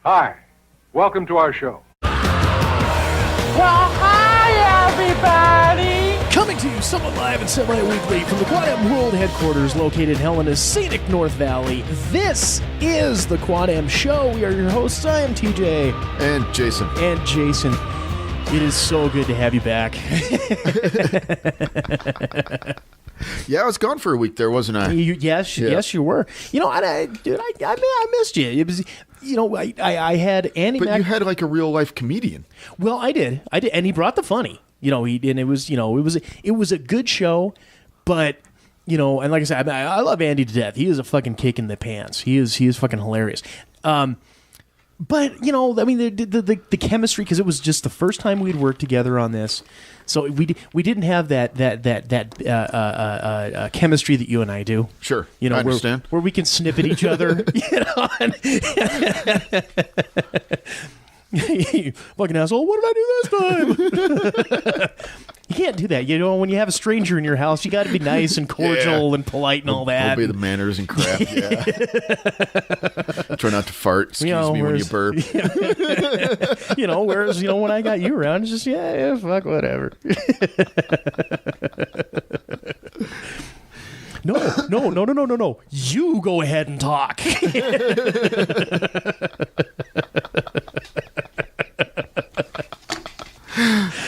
Hi. Welcome to our show. Well, hi, everybody! Coming to you somewhat live and semi-weekly from the Quad Am World headquarters located in Helena's scenic North Valley. This is the Quad Am Show. We are your hosts. I am TJ. And Jason. And Jason. It is so good to have you back. Yeah, I was gone for a week there, wasn't I? Yes, you were. You know, I missed you. It was, you know, I had Andy. But you had like a real life comedian. Well, I did, and he brought the funny. You know, and it was, it was a good show, but you know, and like I said, I love Andy to death. He is a fucking kick in the pants. He is fucking hilarious. But you know, I mean, the chemistry, because it was just the first time we'd worked together on this, so we didn't have that chemistry that you and I do. Sure, you know, I understand. Where we can snip at each other. You know, you fucking asshole! What did I do this time? You can't do that. You know, when you have a stranger in your house, you got to be nice and cordial and polite and all that. Obey the manners and crap. Yeah. Try not to fart. Excuse me when you burp. You know, whereas when I got you around, it's just yeah, fuck whatever. No. You go ahead and talk.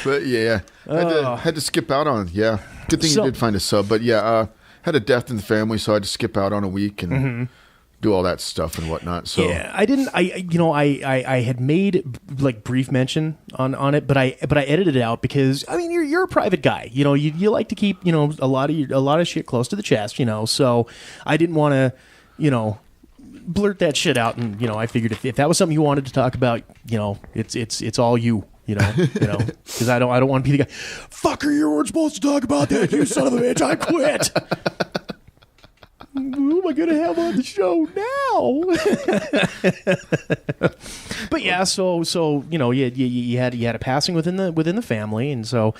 But yeah, had to skip out on. Yeah, good thing you did find a sub. But yeah, had a death in the family, so I had to skip out on a week and do all that stuff and whatnot. So yeah, I didn't. I had made like brief mention on it, but I edited it out because I mean you're a private guy. You know, you like to keep a lot of shit close to the chest. You know, so I didn't want to blurt that shit out. And I figured if that was something you wanted to talk about, it's all you. You know, because I don't want to be the guy. Fucker, you weren't supposed to talk about that, you son of a bitch. I quit. Who am I going to have on the show now? But yeah, so you had a passing within the family, and so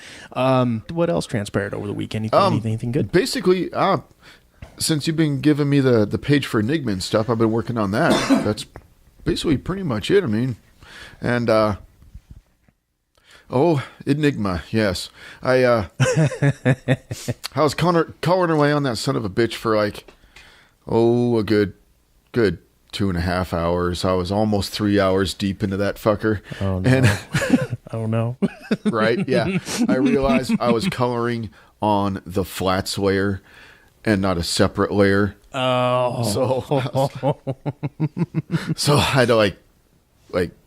what else transpired over the weekend? Anything good? Basically, since you've been giving me the page for Enigma and stuff, I've been working on that. That's basically pretty much it. I mean, and Enigma, yes. I was coloring away on that son of a bitch for like, a good 2.5 hours. I was almost 3 hours deep into that fucker. Oh, no. And oh, no. Right? Yeah. I realized I was coloring on the flats layer and not a separate layer. Oh. So I had to like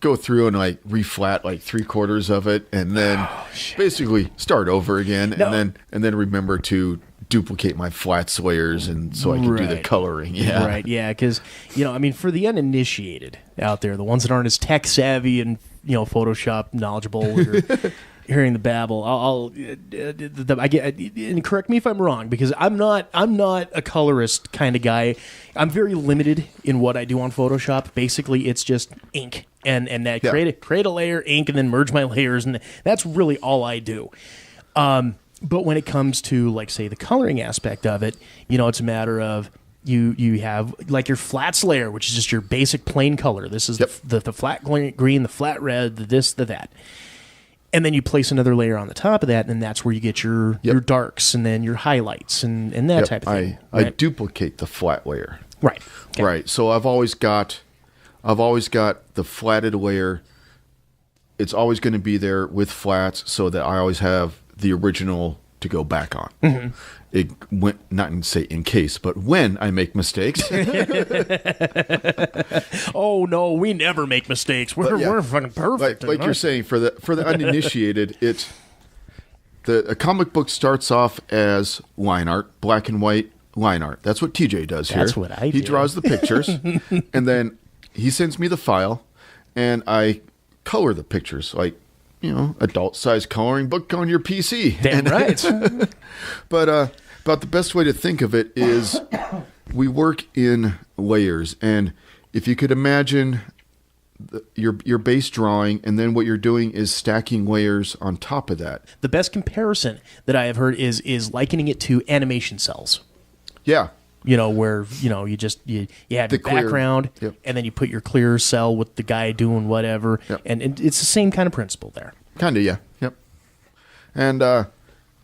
go through and like reflat like 3/4 of it, and then basically start over again, and then remember to duplicate my flats layers, and so I can do the coloring. Yeah, right. Yeah, because I mean, for the uninitiated out there, the ones that aren't as tech savvy and Photoshop knowledgeable, or hearing the babble, and correct me if I'm wrong, because I'm not a colorist kind of guy. I'm very limited in what I do on Photoshop. Basically, it's just ink and that create a layer, ink, and then merge my layers, and that's really all I do. But when it comes to like say the coloring aspect of it, it's a matter of you have like your flats layer, which is just your basic plain color. This is the flat green, the flat red, the this, the that. And then you place another layer on the top of that, and that's where you get your darks and then your highlights and that type of thing. I duplicate the flat layer. Right. Okay. Right. So I've always got the flatted layer. It's always going to be there with flats, so that I always have the original to go back on. Mm-hmm. It went not in say in case, but when I make mistakes. Oh no, we never make mistakes. We're fucking perfect. Like you're saying, for the uninitiated, a comic book starts off as line art, black and white line art. That's what TJ does here. That's what I do. He draws the pictures, and then he sends me the file, and I color the pictures like adult size coloring book on your PC. Damn right. But the best way to think of it is we work in layers, and if you could imagine your base drawing, and then what you're doing is stacking layers on top of that. The best comparison that I have heard is likening it to animation cells. Yeah. where you have The your clear. background, Yep. and then you put your clear cell with the guy doing whatever, Yep. and it's the same kind of principle there. Kind of, yeah. Yep. And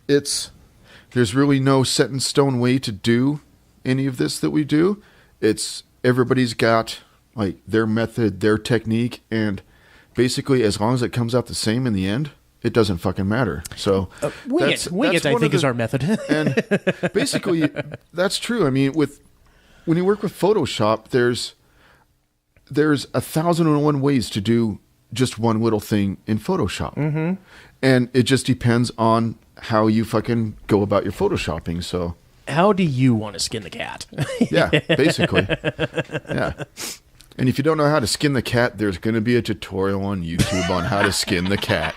there's really no set in stone way to do any of this that we do. It's everybody's got like their method, their technique, and basically as long as it comes out the same in the end, it doesn't fucking matter. So Wing it, I think, is our method. And basically, that's true. I mean, when you work with Photoshop, there's 1,001 ways to do just one little thing in Photoshop. Mm-hmm. And it just depends on how you fucking go about your Photoshopping. So How do you want to skin the cat? yeah, basically. Yeah. And if you don't know how to skin the cat, there's going to be a tutorial on YouTube on how to skin the cat.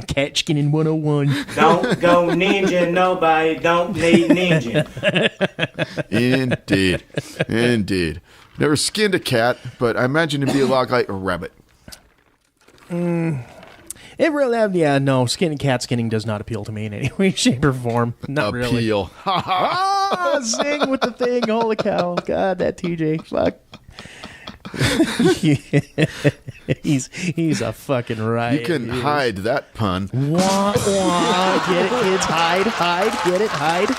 Cat skinning 101. Don't go ninja, nobody don't need ninja. Indeed. Never skinned a cat, but I imagine it'd be a lot like a rabbit. It really, no, cat skinning does not appeal to me in any way, shape, or form. Not really. Appeal. Zing with the thing. Holy cow. God, that TJ. Fuck. he's a fucking riot. You can hide that pun. Wah, wah. Get it, kids? Hide. Get it? Hide.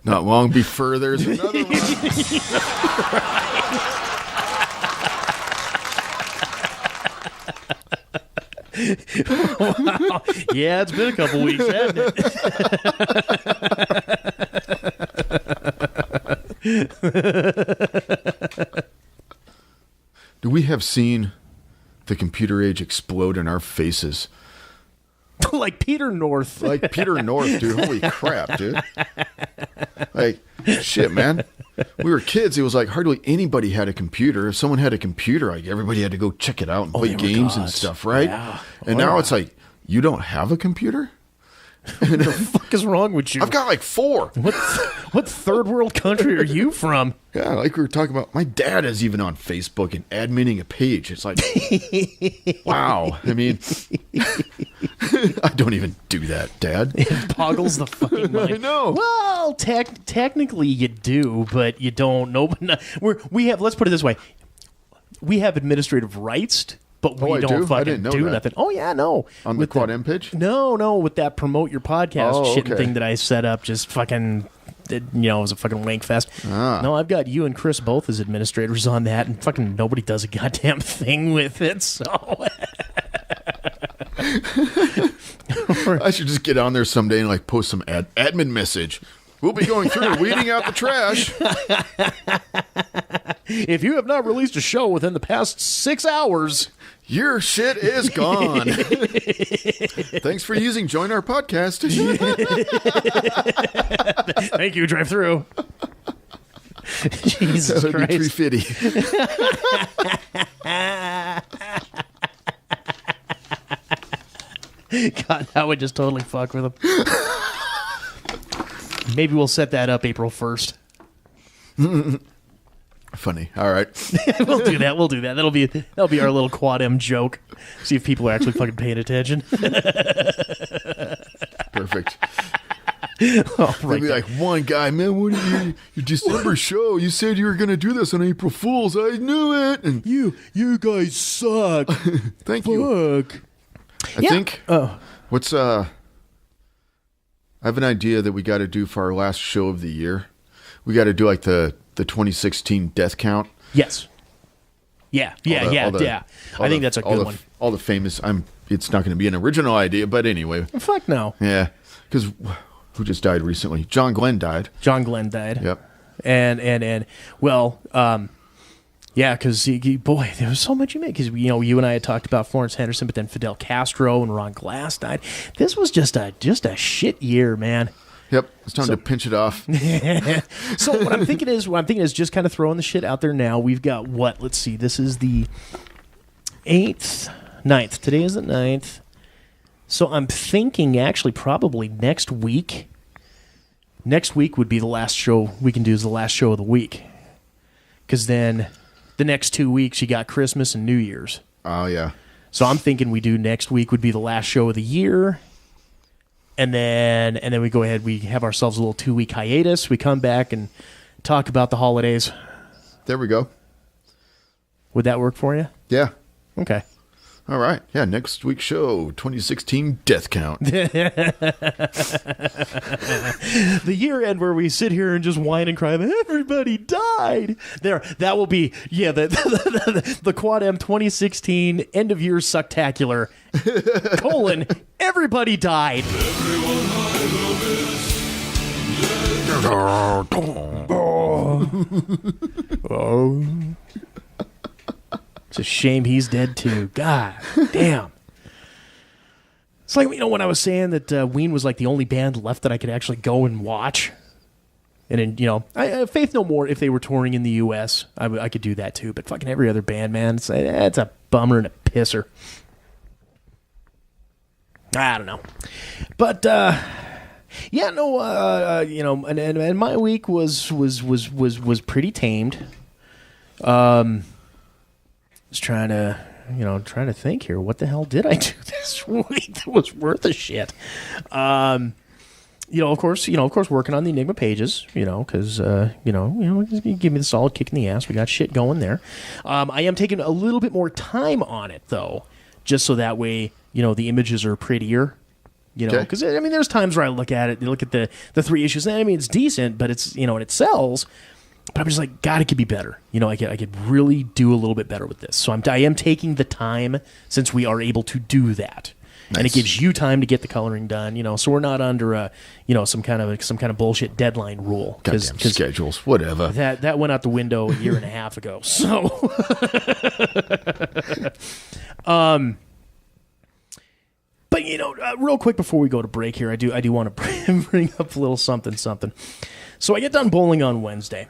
Not long before there's another one. Wow. Yeah, it's been a couple weeks, hasn't it? Do we have seen the computer age explode in our faces? Like Peter North. Like Peter North, dude. Holy crap, dude. Like, shit, man. We were kids. It was like hardly anybody had a computer. If someone had a computer, like everybody had to go check it out and play games and stuff, right? Yeah. And now it's like, you don't have a computer? What the fuck is wrong with you? I've got like 4. What third world country are you from? Yeah, like we were talking about. My dad is even on Facebook and adminning a page. It's like, wow. I mean, I don't even do that, Dad. It boggles the fucking mind. I know. Well, technically you do, but you don't know. We have. Let's put it this way: we have administrative rights, but we I don't do? I fucking didn't know do that. nothing. Oh yeah, no. On the Quad M page? No, with that promote your podcast Oh, shit and okay. thing that I set up, just fucking. It was a fucking wank fest. Ah. No, I've got you and Chris both as administrators on that, and fucking nobody does a goddamn thing with it. So I should just get on there someday and like post some admin message. We'll be going through and weeding out the trash. if you have not released a show within the past 6 hours, Your shit is gone. Thanks for using Join Our Podcast. thank you, drive through. Jesus That would be Christ. fitty. God, I would just totally fuck with him. Maybe we'll set that up April 1st. Funny. All right. We'll do that. That'll be our little Quad M joke. See if people are actually fucking paying attention. Perfect. Oh, They'll right be there. like, one guy, man, what are your December show? You said you were going to do this on April Fool's. I knew it. And You guys suck. thank you. Fuck. I think what's I have an idea that we got to do for our last show of the year. We got to do like the 2016 death count. Yes. Yeah. I think that's a good one. All the famous. It's not going to be an original idea, but anyway. Fuck no. Yeah, because who just died recently? John Glenn died. John Glenn died. Yep. And well, yeah, because boy, there was so much you made. Because you and I had talked about Florence Henderson, but then Fidel Castro and Ron Glass died. This was just a shit year, man. Yep. It's time to pinch it off. So what I'm thinking is just kind of throwing the shit out there now. We've got what? Let's see. This is the 9th. Today is the 9th. So I'm thinking actually probably next week. Next week would be the last show we can do is the last show of the week. Because then the next 2 weeks you got Christmas and New Year's. Oh yeah. So I'm thinking we do next week would be the last show of the year. And then we go ahead, we have ourselves a little 2-week hiatus. We come back and talk about the holidays. There we go. Would that work for you? Yeah. Okay. All right. Yeah, next week's show, 2016 Death Count. The year end where we sit here and just whine and cry, everybody died. There, that will be, the Quad M 2016 end of year sucktacular, everybody died. It's a shame he's dead too. God damn. It's like, when I was saying that Ween was like the only band left that I could actually go and watch. And then, Faith No More, if they were touring in the U.S., I could do that too. But fucking every other band, man, it's a bummer and a pisser. I don't know. But, and my week was pretty tamed. Was trying to think here. What the hell did I do this week that was worth a shit? Of course, working on the Enigma pages, because, just give me the solid kick in the ass. We got shit going there. I am taking a little bit more time on it, though, just so that way, the images are prettier. Because, there's times where I look at it, you look at the 3 issues, and it's decent, but it's, and it sells. But I'm just like, God, it could be better. I could really do a little bit better with this. So I am taking the time since we are able to do that. Nice. And it gives you time to get the coloring done, so we're not under some kind of bullshit deadline rule. Goddamn schedules, whatever. That went out the window a year and a half ago. So, but real quick before we go to break here, I do want to bring up a little something. So I get done bowling on Wednesday,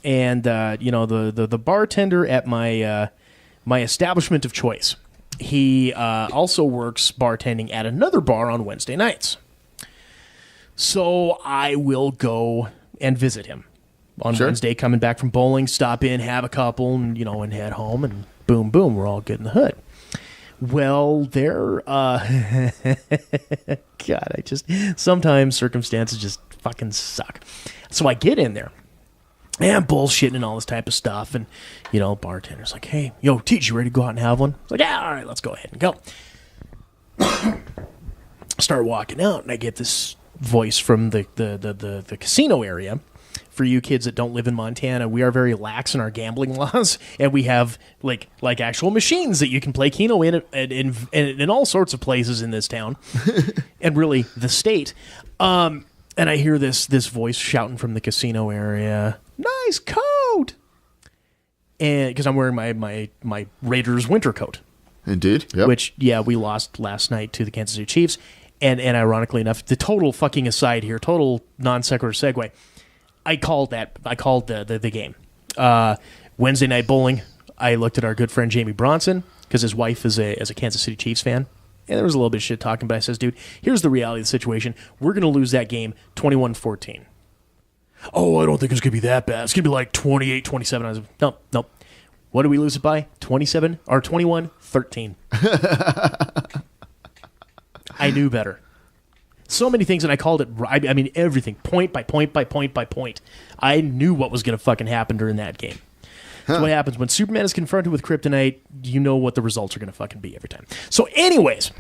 and the bartender at my establishment of choice. He also works bartending at another bar on Wednesday nights. So I will go and visit him on Wednesday, coming back from bowling, stop in, have a couple, and head home, and boom, boom, we're all good in the hood. Well, God, sometimes circumstances just fucking suck. So I get in there, and I'm bullshitting and all this type of stuff, and, bartender's like, hey, yo, Teach, you ready to go out and have one? I was like, yeah, all right, let's go ahead and go. Start walking out, and I get this voice from the casino area. For you kids that don't live in Montana, we are very lax in our gambling laws, and we have like actual machines that you can play Keno in all sorts of places in this town, and really the state. And I hear this voice shouting from the casino area, "Nice coat!" And because I'm wearing my Raiders winter coat, indeed, yep. Which we lost last night to the Kansas City Chiefs, and ironically enough, the total fucking aside here, total non sequitur segue. I called the game. Wednesday night bowling, I looked at our good friend Jamie Bronson, because his wife is a Kansas City Chiefs fan. And there was a little bit of shit talking, but I says, dude, here's the reality of the situation. We're going to lose that game 21-14. Oh, I don't think it's going to be that bad. It's going to be like 28-27. I was like, nope. What did we lose it by? 21-13. I knew better. So many things, and I called it, everything, point by point by point by point. I knew what was going to fucking happen during that game. That's what happens when Superman is confronted with kryptonite. You know what the results are going to fucking be every time. So anyways,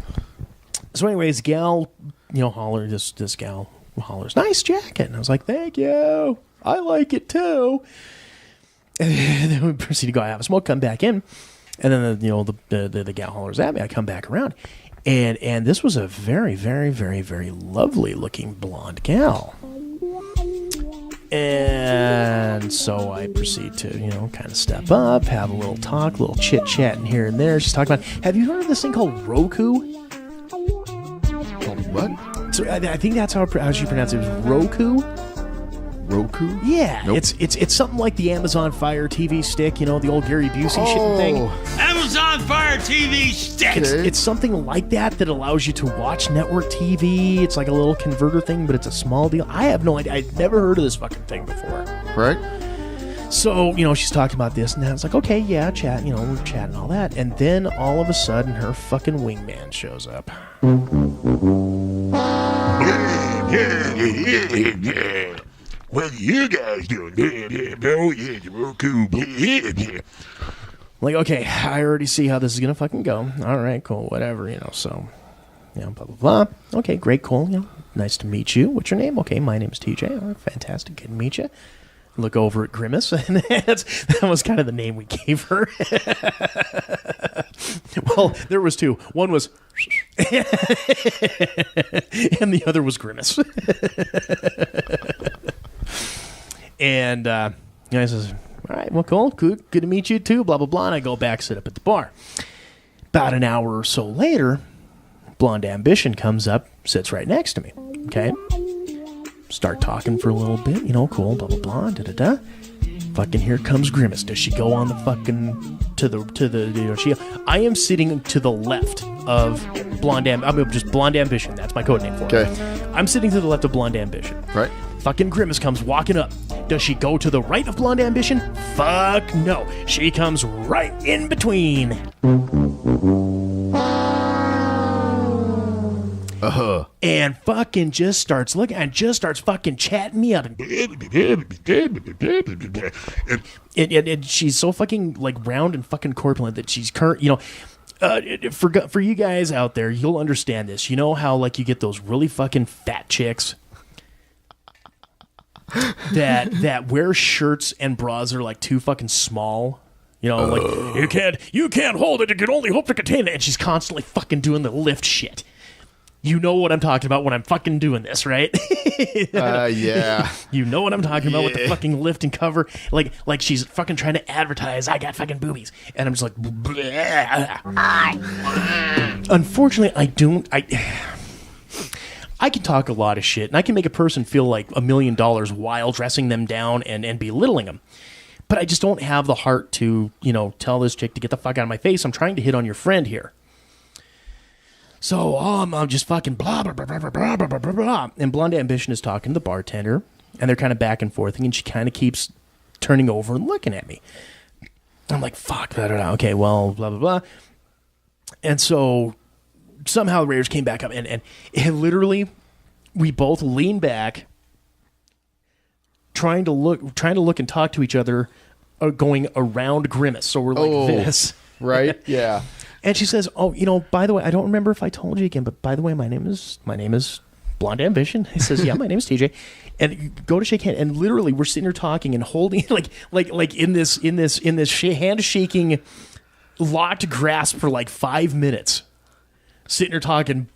gal, this gal hollers, "Nice jacket." And I was like, "Thank you. I like it too." And then we proceed to go have a smoke, come back in, and then the gal hollers at me. I come back around. And this was a very, very, very, very lovely looking blonde gal. And so I proceed to, kind of step up, have a little talk, a little chit chat in here and there. She's talking about, have you heard of this thing called Roku? What? So I think that's how she pronounced it. It was Roku. Roku? Yeah, nope. It's something like the Amazon Fire TV stick, the old Gary Busey shit thing. Amazon Fire TV stick. It's something like that allows you to watch network TV. It's like a little converter thing, but it's a small deal. I have no idea. I'd never heard of this fucking thing before. Right. So, she's talking about this and that. It's like, okay, yeah, chat, we're chatting all that. And then all of a sudden, her fucking wingman shows up. What are you guys doing? Real cool. Like, okay, I already see how this is going to fucking go. All right, cool, whatever, so, blah, blah, blah. Okay, great, cool, nice to meet you. What's your name? Okay, my name is TJ. Oh, fantastic, good to meet you. Look over at Grimace, and that was kind of the name we gave her. Well, there was two. One was, and the other was Grimace. And I says, all right, well, cool, good to meet you too, blah, blah, blah. And I go back, sit up at the bar. About an hour or so later, Blonde Ambition comes up, sits right next to me, okay? Start talking for a little bit, cool, blah, blah, blah, da-da-da. Fucking here comes Grimace. Does she go on the fucking, I am sitting to the left of Blonde Ambition. That's my code name for her. Okay. I'm sitting to the left of Blonde Ambition. Right. Fucking Grimace comes walking up. Does she go to the right of Blonde Ambition? Fuck no. She comes right in between. And fucking just starts looking and just starts fucking chatting me up. And she's so fucking like round and fucking corpulent that she's for you guys out there, you'll understand this. You know how like you get those really fucking fat chicks that wear shirts and bras that are like too fucking small. Like you can't hold it. You can only hope to contain it. And she's constantly fucking doing the lift shit. You know what I'm talking about when I'm fucking doing this, right? Yeah. You know what I'm talking about with the fucking lift and cover. Like she's fucking trying to advertise, I got fucking boobies. And I'm just like, bleh. Unfortunately, I can talk a lot of shit, and I can make a person feel like $1 million while dressing them down and belittling them. But I just don't have the heart to, tell this chick to get the fuck out of my face. I'm trying to hit on your friend here. So I'm just fucking blah, blah, blah, blah, blah, blah, blah, blah. And Blonde Ambition is talking to the bartender, and they're kind of back and forth, and she kind of keeps turning over and looking at me. I'm like, fuck, blah, blah, blah. Okay, well, blah, blah, blah. And so somehow the Raiders came back up, and literally we both lean back, trying to look and talk to each other, going around Grimace. So we're like this. Right? Yeah. And she says, "Oh, by the way, I don't remember if I told you again, but by the way, my name is Blonde Ambition." He says, "Yeah, my name is TJ." And go to shake hand, and literally we're sitting here talking and holding like in this handshaking, locked grasp for like 5 minutes, sitting here talking,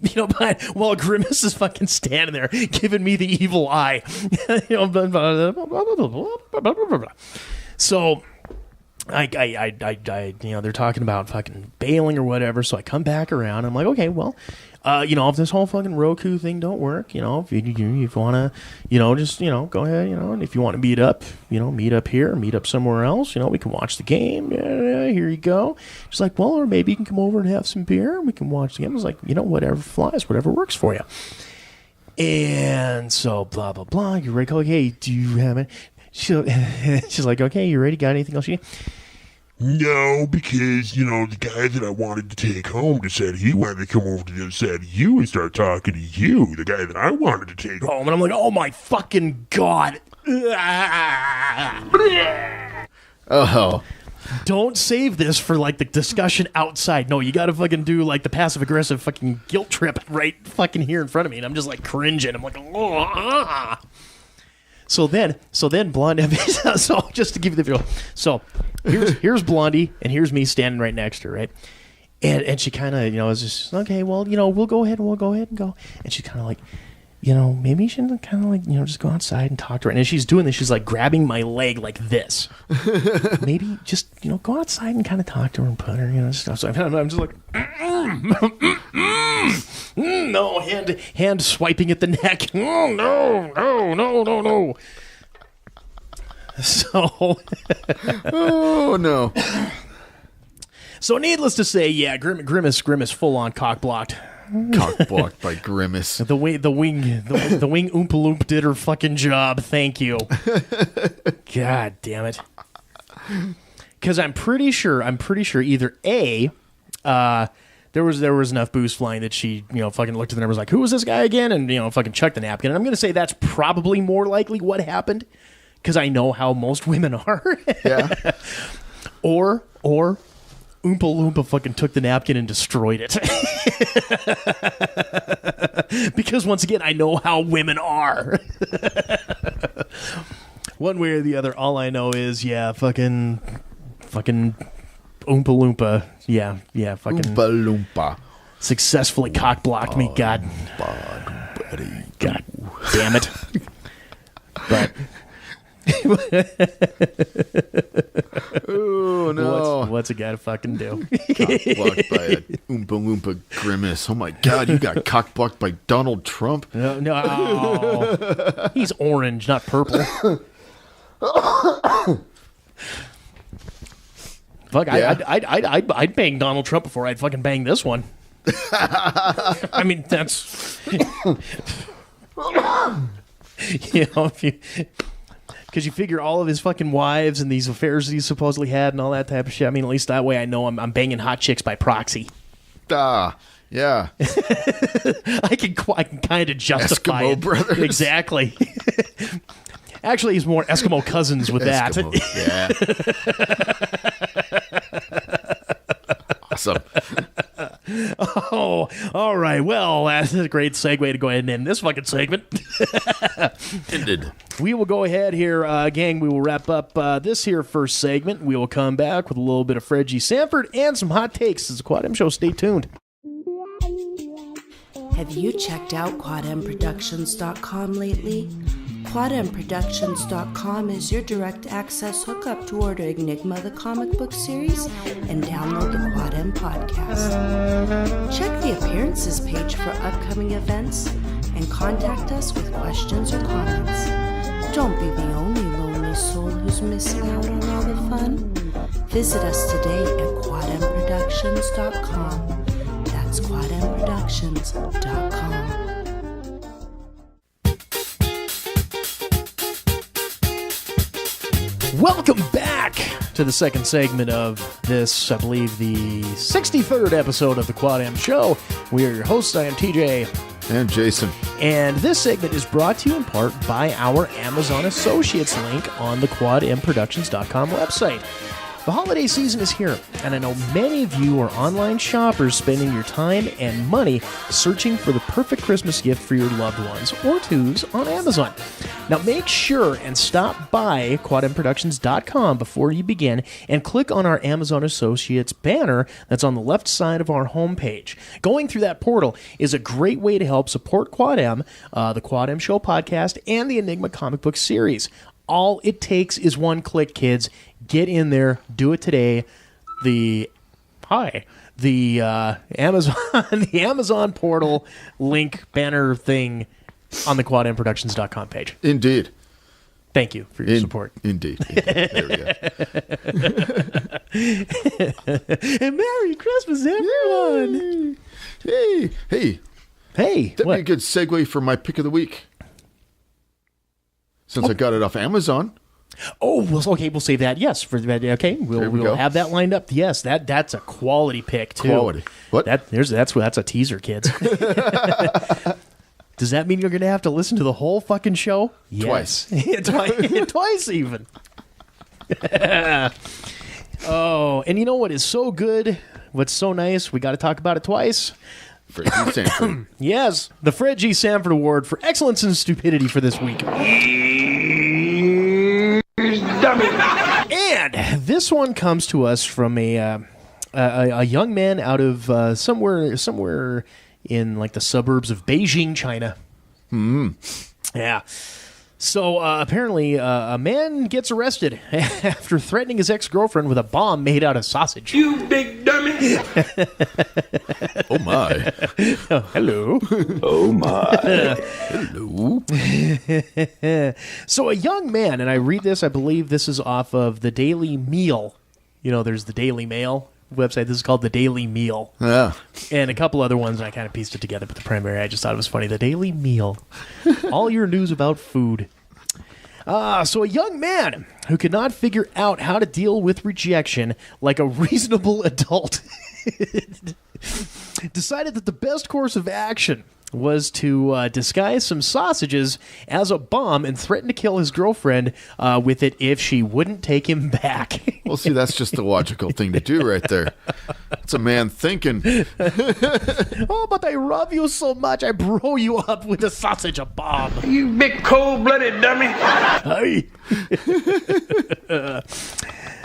while Grimace is fucking standing there giving me the evil eye, So. They're talking about fucking bailing or whatever. So I come back around. I'm like, okay, well, if this whole fucking Roku thing don't work, if you want to, just, go ahead, and if you want to meet up here, meet up somewhere else, we can watch the game. Yeah, here you go. She's like, well, or maybe you can come over and have some beer and we can watch the game. I was like, whatever flies, whatever works for you. And so blah, blah, blah. You're ready? Okay, do you have it? She's like, okay, you ready? Got anything else you need? No, because, the guy that I wanted to take home just said he wanted to come over to the other side of you and start talking to you, the guy that I wanted to take home. And I'm like, oh my fucking God. Oh. Don't save this for like the discussion outside. No, you gotta fucking do like the passive aggressive fucking guilt trip right fucking here in front of me. And I'm just like cringing. I'm like, oh. So then Blonde, so just to give you the feel, so here's Blondie and here's me standing right next to her, right? And she kind of, is just, okay, well, we'll go ahead and go. And she's kind of like, maybe you should kind of like, just go outside and talk to her. And as she's doing this, she's like grabbing my leg like this. Maybe just, go outside and kind of talk to her and put her, stuff. So I'm just like, no, hand swiping at the neck. Oh, no. So, oh no. So needless to say, yeah, Grimace full on cock blocked. Cock blocked by Grimace. The wing Oompa-Loompa did her fucking job. Thank you. God damn it. Because I'm pretty sure either A, there was enough booze flying that she, fucking looked at the number, was like, who was this guy again? And, fucking chucked the napkin. And I'm going to say that's probably more likely what happened, because I know how most women are. Yeah. Or Oompa Loompa fucking took the napkin and destroyed it. Because once again, I know how women are. One way or the other, all I know is, fucking Oompa Loompa. Yeah, fucking Oompa Loompa. successfully cock blocked me. God damn it. But Oh no! what's a guy to fucking do? Cock-blocked by a Oompa Loompa grimace. Oh my God! You got cock-blocked by Donald Trump. No, he's orange, not purple. Fuck, Yeah. I'd bang Donald Trump before I'd fucking bang this one. I mean, that's because you figure all of his fucking wives and these affairs that he supposedly had and all that type of shit. I mean, at least that way I know I'm banging hot chicks by proxy. Yeah. I can kind of justify Eskimo it. brothers. Exactly. Actually, he's more Eskimo cousins with Eskimo. Yeah. Awesome. Oh, all right. Well, that's a great segue to go ahead and end this fucking segment. Ended. We will go ahead here, gang. We will wrap up this here first segment. We will come back with a little bit of Fred G. Sanford and some hot takes. It's a Quad M Show. Stay tuned. Have you checked out QuadMProductions.com lately? QuadMProductions.com is your direct access hookup to order Enigma the comic book series and download the Quad M podcast. Check the appearances page for upcoming events and contact us with questions or comments. Don't be the only lonely soul who's missing out on all the fun. Visit us today at QuadMProductions.com. That's QuadMProductions.com. Welcome back to the second segment of this, I believe, the 63rd episode of the Quad M Show. We are your hosts. I am TJ. And Jason. And this segment is brought to you in part by our Amazon Associates link on the QuadMProductions.com website. The holiday season is here, and I know many of you are online shoppers spending your time and money searching for the perfect Christmas gift for your loved ones or twos on Amazon. Now make sure and stop by QuadMProductions.com before you begin and click on our Amazon Associates banner that's on the left side of our homepage. Going through that portal is a great way to help support Quad M, the Quad M Show podcast, and the Enigma comic book series. All it takes is one click, kids. Get in there. Do it today. The Amazon portal link banner thing on the QuadMProductions.com page. Indeed. Thank you for your support. Indeed. There we go. And Merry Christmas, everyone. Hey. Hey, That'd what? be a good segue for my pick of the week. Since I got it off Amazon. Oh, well, okay, we'll save that. Yes, for that. Okay, we'll go. have that lined up. Yes, that's a quality pick too. Quality. What? That's a teaser, kids. Does that mean you're going to have to listen to the whole fucking show? Twice. Yes. Twice even. Oh, and you know what is so good? What's so nice? We got to talk about it twice. Fred G. Sanford. Yes, the Fred G. Sanford Award for Excellence in Stupidity for this week. And this one comes to us from a young man out of somewhere in like the suburbs of Beijing, China. Yeah. So apparently a man gets arrested after threatening his ex-girlfriend with a bomb made out of sausage. You big dummy. Oh, my. Oh, hello. Oh my. Hello. So a young man, and I read this, I believe this is off of the Daily Meal. You know, there's the Daily Mail website. This is called the Daily Meal. Yeah. And a couple other ones, and I kind of pieced it together, but the primary, I just thought it was funny. The Daily Meal. All your news about food. So a young man who could not figure out how to deal with rejection like a reasonable adult, decided that the best course of action was to disguise some sausages as a bomb and threaten to kill his girlfriend with it if she wouldn't take him back. Well, see, that's just the logical thing to do right there. It's a man thinking. Oh, but I love you so much, I blow you up with a sausage, a bomb. You big cold-blooded dummy. Hey.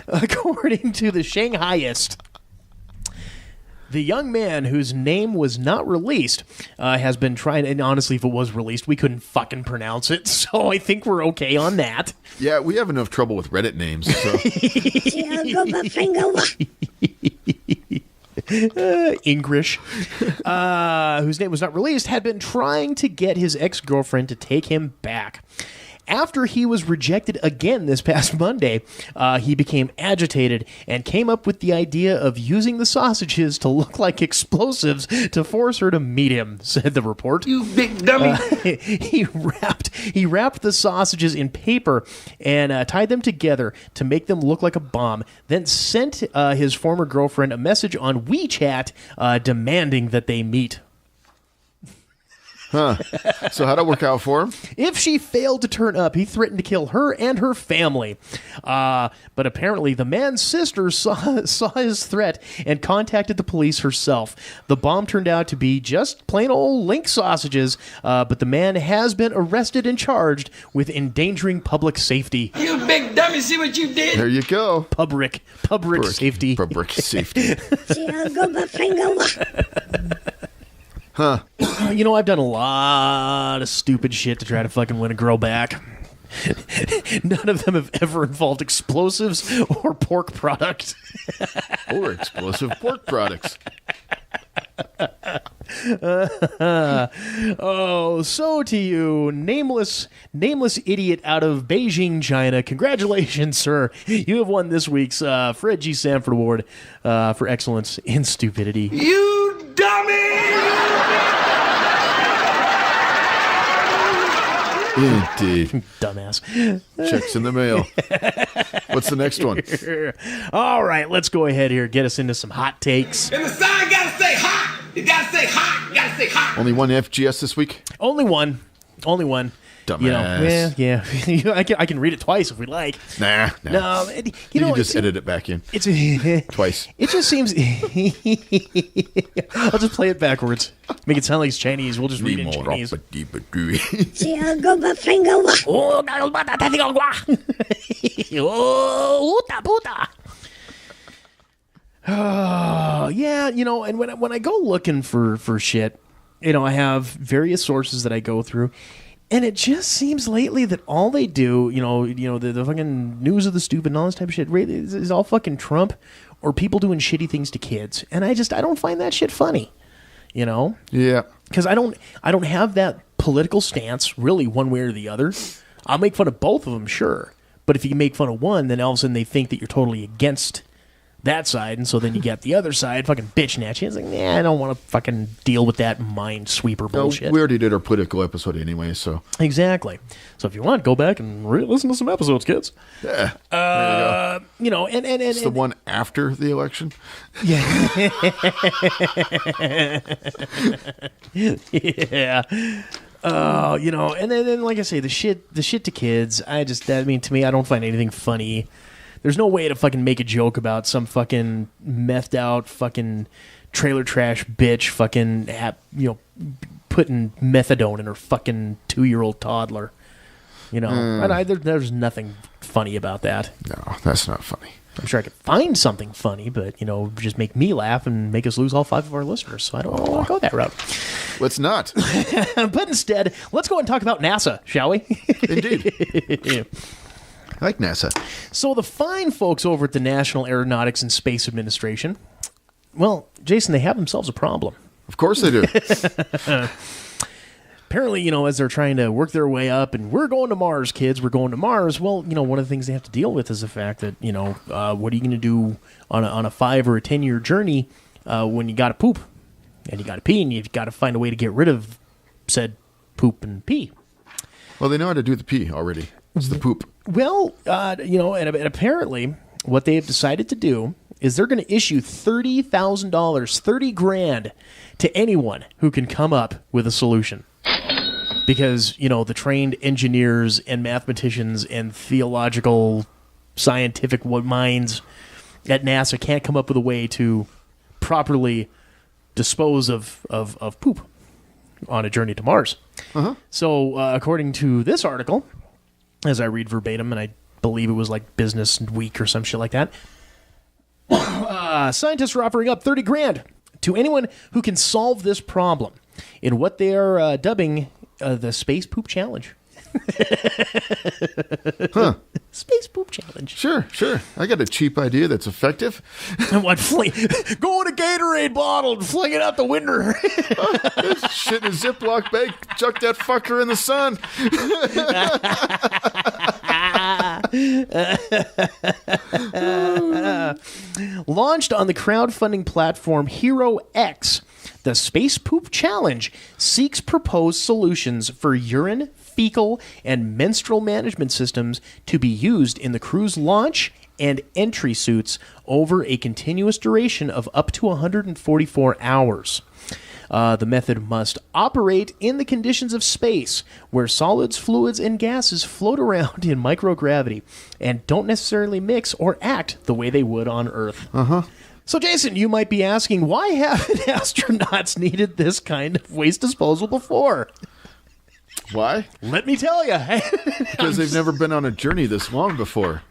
According to the Shanghaiist, the young man whose name was not released has been trying, and honestly, if it was released, we couldn't fucking pronounce it, so I think we're okay on that. Yeah, we have enough trouble with Reddit names. So. English, whose name was not released, had been trying to get his ex-girlfriend to take him back. After he was rejected again this past Monday, he became agitated and came up with the idea of using the sausages to look like explosives to force her to meet him, said the report. You big dummy. He wrapped the sausages in paper and tied them together to make them look like a bomb, then sent his former girlfriend a message on WeChat demanding that they meet. Huh. So how'd it work out for him? If she failed to turn up, he threatened to kill her and her family. But apparently the man's sister saw his threat and contacted the police herself. The bomb turned out to be just plain old link sausages, but the man has been arrested and charged with endangering public safety. You big dummy, see what you did? There you go. Public safety. Public safety. Huh. You know, I've done a lot of stupid shit to try to fucking win a girl back. None of them have ever involved explosives or pork product. Or explosive pork products. Oh, so to you, nameless idiot out of Beijing, China. Congratulations, sir. You have won this week's Fred G. Sanford Award for excellence in stupidity. You dummy! Indeed. Dumbass. Checks in the mail. What's the next one? All right, let's go ahead here. Get us into some hot takes. And the sign gotta say hot! You gotta say hot! You gotta say hot! Only one FGS this week? Only one. Dumbass. You know, yeah. I can read it twice if we like. Nah. No, You can just edit it back in. It's Twice. It just seems. I'll just play it backwards. Make it sound like it's Chinese. We'll just read it in Chinese. Oh, yeah, you know, and when I go looking for shit, you know, I have various sources that I go through. And it just seems lately that all they do, you know, the fucking news of the stupid and all this type of shit is all fucking Trump or people doing shitty things to kids. And I don't find that shit funny, you know? Yeah. Because I don't have that political stance really one way or the other. I'll make fun of both of them, sure. But if you make fun of one, then all of a sudden they think that you're totally against that side, and so then you get the other side fucking bitching at you. It's like, nah, I don't want to fucking deal with that mind sweeper bullshit. We already did our political episode anyway, so. Exactly. So if you want, go back and listen to some episodes, kids. Yeah. There you know, and it's the one after the election. Yeah. Yeah. You know, and then like I say, the shit to kids. To me, I don't find anything funny. There's no way to fucking make a joke about some fucking methed out fucking trailer trash bitch fucking putting methadone in her fucking 2-year-old toddler. You know, and there's nothing funny about that. No, that's not funny. I'm sure I could find something funny, but, you know, just make me laugh and make us lose all 5 of our listeners. So I don't want to go that route. Let's not. But instead, let's go and talk about NASA, shall we? Indeed. Yeah. I like NASA. So the fine folks over at the National Aeronautics and Space Administration, well, Jason, they have themselves a problem. Of course they do. Apparently, you know, as they're trying to work their way up, and we're going to Mars, kids, we're going to Mars. Well, you know, one of the things they have to deal with is the fact that, you know, what are you going to do on a 5 or a 10-year journey when you got to poop and you got to pee, and you've got to find a way to get rid of said poop and pee. Well, they know how to do the pee already. It's the poop. Well, and apparently what they have decided to do is they're going to issue $30,000, $30,000 to anyone who can come up with a solution. Because, the trained engineers and mathematicians and theological, scientific minds at NASA can't come up with a way to properly dispose of poop on a journey to Mars. Uh-huh. So, according to this article, as I read verbatim, and I believe it was like Business Week or some shit like that, scientists are offering up $30,000 to anyone who can solve this problem in what they are dubbing the Space Poop Challenge. Huh. Space Poop Challenge. Sure. I got a cheap idea that's effective. And what? Go in a Gatorade bottle and fling it out the window. Shit in a Ziploc bag. Chuck that fucker in the sun. Launched on the crowdfunding platform Hero X, the Space Poop Challenge seeks proposed solutions for urine, fecal, and menstrual management systems to be used in the crew's launch and entry suits over a continuous duration of up to 144 hours. The method must operate in the conditions of space, where solids, fluids, and gases float around in microgravity and don't necessarily mix or act the way they would on Earth. Uh-huh. So, Jason, you might be asking, why haven't astronauts needed this kind of waste disposal before? Why? Let me tell you. Because they've never been on a journey this long before.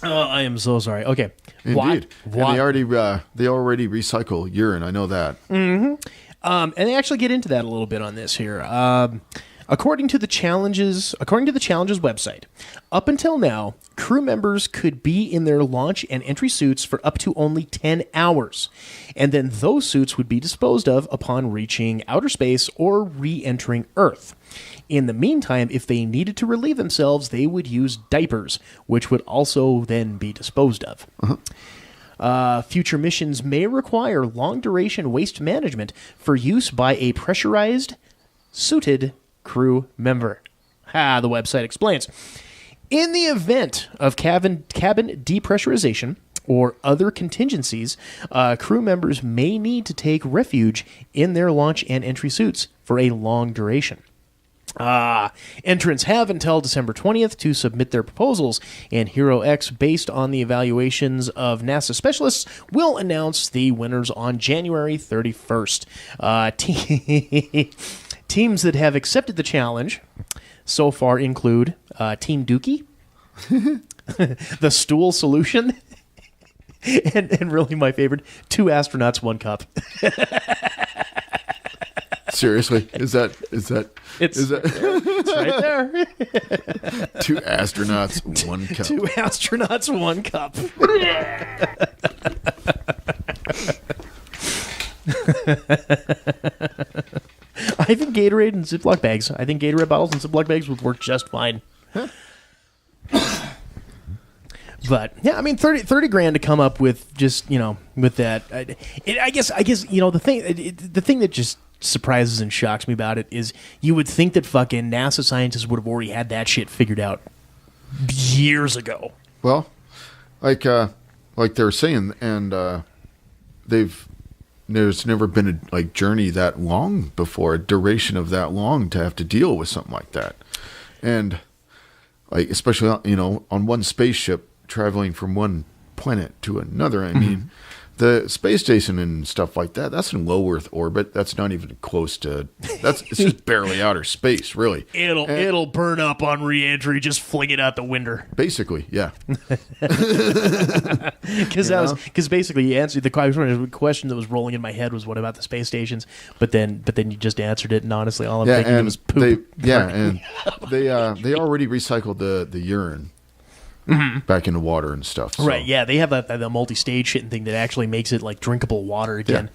Oh, I am so sorry. Okay. Indeed. Why? And they already recycle urine. I know that. Mm-hmm. And they actually get into that a little bit on this here. According to the challenges website, up until now, crew members could be in their launch and entry suits for up to only 10 hours, and then those suits would be disposed of upon reaching outer space or re-entering Earth. In the meantime, if they needed to relieve themselves, they would use diapers, which would also then be disposed of. Uh-huh. Future missions may require long-duration waste management for use by a pressurized, suited crew member. The website explains. In the event of cabin depressurization or other contingencies, crew members may need to take refuge in their launch and entry suits for a long duration. Entrants have until December 20th to submit their proposals, and Hero X, based on the evaluations of NASA specialists, will announce the winners on January 31st. Teams that have accepted the challenge so far include Team Dookie, the Stool Solution, and really my favorite, 2 astronauts, 1 cup. Seriously, is that? It's right there. 2 astronauts, 1 cup. 2 astronauts, 1 cup. I think Gatorade and Ziploc bags. I think Gatorade bottles and Ziploc bags would work just fine. Huh? But yeah, I mean, $30,000 to come up with just with that. I guess the thing that just surprises and shocks me about it is you would think that fucking NASA scientists would have already had that shit figured out years ago. Well, like they're saying, and there's never been a journey that long before, a duration of that long to have to deal with something like that, and especially on one spaceship traveling from one planet to another. I mean, the space station and stuff like that, that's in low Earth orbit. That's not even close to, it's just barely outer space, really. It'll burn up on re-entry, just fling it out the window. Basically, yeah. Because basically you answered the question that was rolling in my head was what about the space stations, but then you just answered it, and honestly all I'm thinking of was poop. They already recycled the urine. Back in the water and stuff. So. Right, yeah, they have the multi-stage shit and thing that actually makes it like drinkable water again,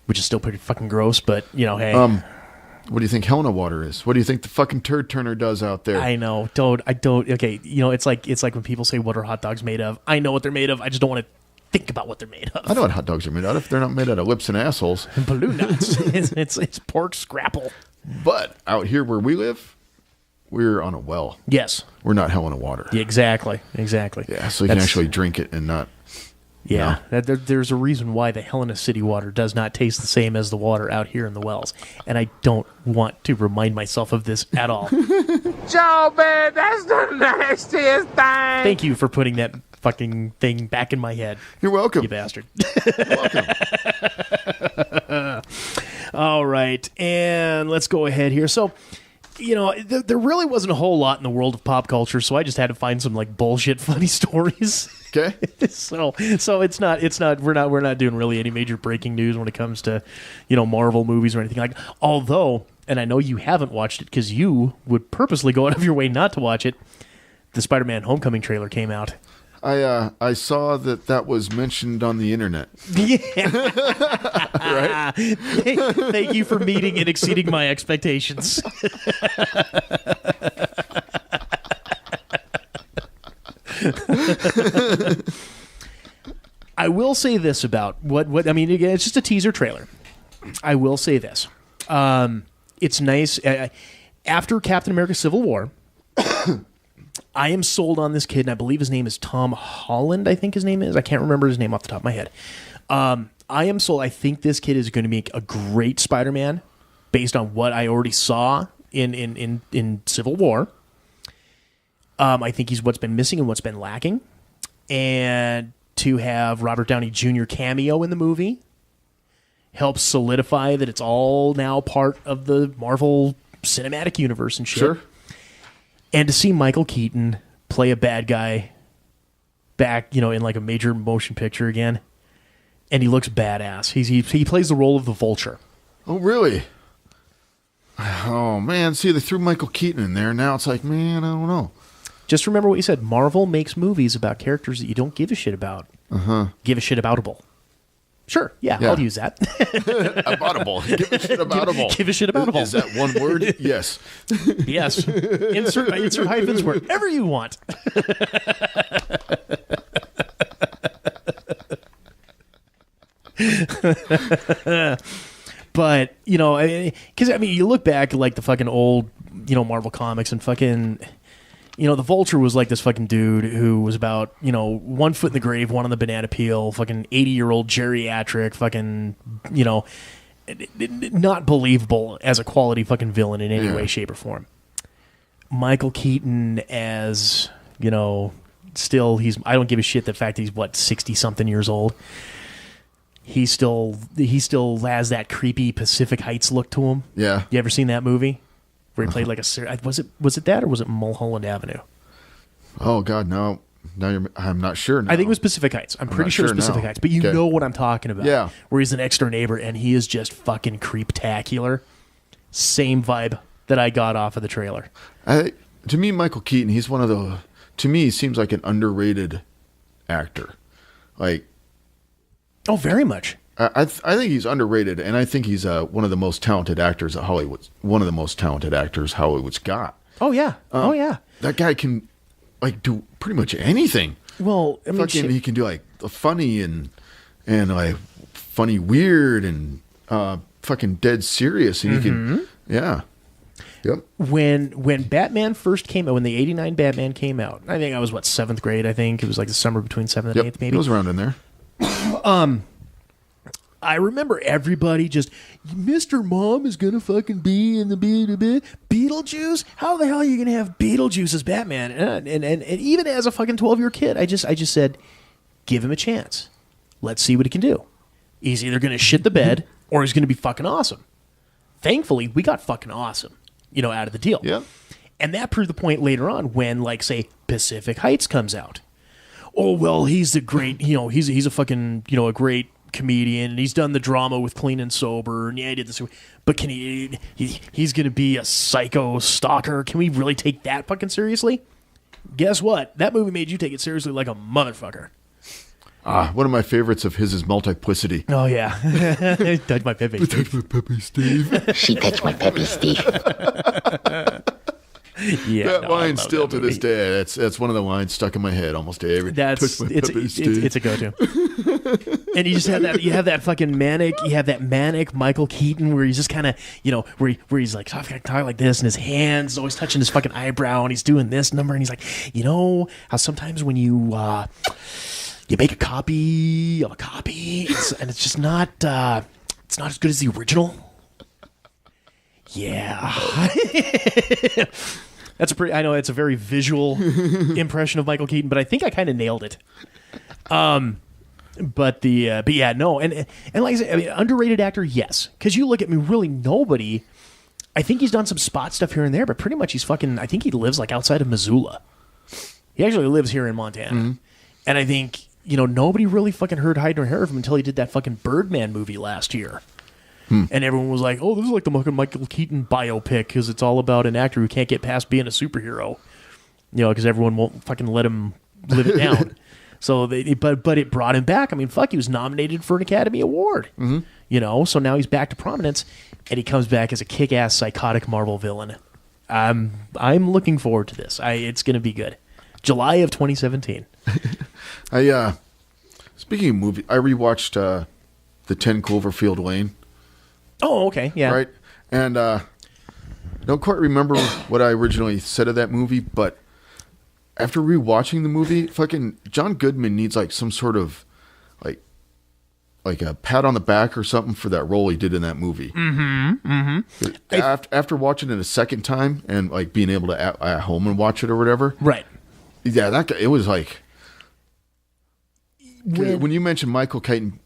which is still pretty fucking gross, but hey. What do you think Helena water is? What do you think the fucking turd turner does out there? I know. Okay, it's like when people say, what are hot dogs made of? I know what they're made of, I just don't want to think about what they're made of. I know what hot dogs are made out of. They're not made out of lips and assholes. And balloon nuts. it's pork scrapple. But out here where we live, we're on a well. Yes. We're not hell in a water. Yeah, exactly. Yeah, so you can actually drink it and not. Yeah, there's a reason why the Helena City water does not taste the same as the water out here in the wells. And I don't want to remind myself of this at all. Joe, man, that's the nastiest thing. Thank you for putting that fucking thing back in my head. You're welcome. You bastard. You're welcome. All right, and let's go ahead here. So, there really wasn't a whole lot in the world of pop culture, so I just had to find some like bullshit funny stories. Okay. So it's not we're not doing really any major breaking news when it comes to, Marvel movies or anything like. Although, and I know you haven't watched it because you would purposely go out of your way not to watch it. The Spider-Man Homecoming trailer came out. I saw that was mentioned on the internet. Yeah. Right? Thank you for meeting and exceeding my expectations. I will say this about what I mean. Again, it's just a teaser trailer. I will say this. It's nice. After Captain America: Civil War, I am sold on this kid, and I believe his name is Tom Holland. I think his name is. I can't remember his name off the top of my head. I am sold. I think this kid is going to make a great Spider-Man based on what I already saw in Civil War. I think he's what's been missing and what's been lacking. And to have Robert Downey Jr. cameo in the movie helps solidify that it's all now part of the Marvel Cinematic Universe and shit. Sure. And to see Michael Keaton play a bad guy back, in like a major motion picture again, and he looks badass. He plays the role of the Vulture. Oh, really? Oh, man. See, they threw Michael Keaton in there. Now it's like, man, I don't know. Just remember what you said. Marvel makes movies about characters that you don't give a shit about. Give a shit aboutable. Sure, yeah. I'll use that. Aboutable. Give a shit aboutable. Give a shit aboutable. Is that one word? Yes. Yes. Insert hyphens wherever you want. But, because, you look back at, like, the fucking old, Marvel comics and fucking... the Vulture was like this fucking dude who was about, 1 foot in the grave, one on the banana peel, fucking 80-year-old geriatric, fucking, not believable as a quality fucking villain in any way, shape, or form. Michael Keaton as, still, I don't give a shit the fact that he's, 60-something years old. He still has that creepy Pacific Heights look to him. Yeah. You ever seen that movie? Where he played like was it that or was it Mulholland Avenue? Oh God, no. I'm not sure now. I think it was Pacific Heights. I'm pretty sure it's Pacific Heights, but you know what I'm talking about. Yeah. Where he's the next door neighbor and he is just fucking creeptacular. Same vibe that I got off of the trailer. To me, Michael Keaton, he's one of the. To me, he seems like an underrated actor. Like. Oh, very much. I think he's underrated, and I think he's one of the most talented actors at Hollywood. One of the most talented actors Hollywood's got. Oh yeah, That guy can do pretty much anything. Well, I mean, he can do like funny and like funny weird and fucking dead serious, and he can Yep. When Batman first came out, when the '89 Batman came out, I think I was 7th grade. I think it was like the summer between 7th and 8th, maybe. It was around in there. I remember everybody just, Mr. Mom is going to fucking be in the Beetlejuice? How the hell are you going to have Beetlejuice as Batman? And even as a fucking 12-year kid, I just said, give him a chance. Let's see what he can do. He's either going to shit the bed or he's going to be fucking awesome. Thankfully, we got fucking awesome, out of the deal. Yeah. And that proved the point later on when, like, say, Pacific Heights comes out. Oh, well, he's the great, he's a fucking, a great comedian, and he's done the drama with Clean and Sober, and he did this, but can he's gonna be a psycho stalker? Can we really take that fucking seriously? Guess what? That movie made you take it seriously like a motherfucker. One of my favorites of his is Multiplicity. Oh yeah. Touch my peppy, Touch my peppy, Steve. She touched my peppy, Steve. Yeah, that line still to this day. That's one of the lines stuck in my head almost every. It's a go-to. And you just have that. You have that fucking manic. You have that manic Michael Keaton where he's just kind of, where he's like talking like this, and his hands always touching his fucking eyebrow, and he's doing this number, and he's like, how sometimes when you make a copy of a copy, and it's just not, it's not as good as the original. Yeah. I know it's a very visual impression of Michael Keaton, but I think I kind of nailed it. But yeah, no, and like I said, I mean, underrated actor, yes, because you look at me, really nobody. I think he's done some spot stuff here and there, but pretty much he's fucking. I think he lives like outside of Missoula. He actually lives here in Montana, and I think nobody really fucking heard hide nor hair of him until he did that fucking Birdman movie last year. And everyone was like, "Oh, this is like the Michael Keaton biopic because it's all about an actor who can't get past being a superhero." Because everyone won't fucking let him live it down. So, but it brought him back. I mean, fuck, he was nominated for an Academy Award. So now he's back to prominence, and he comes back as a kick-ass psychotic Marvel villain. I'm looking forward to this. It's going to be good. July of 2017. Speaking of movie, I rewatched the 10 Cloverfield Lane. Oh, okay, yeah. Right? And don't quite remember what I originally said of that movie, but after rewatching the movie, fucking John Goodman needs like some sort of like a pat on the back or something for that role he did in that movie. After watching it a second time and like being able to at home and watch it or whatever. Right. Yeah, that guy, it was like when you mentioned Michael Keaton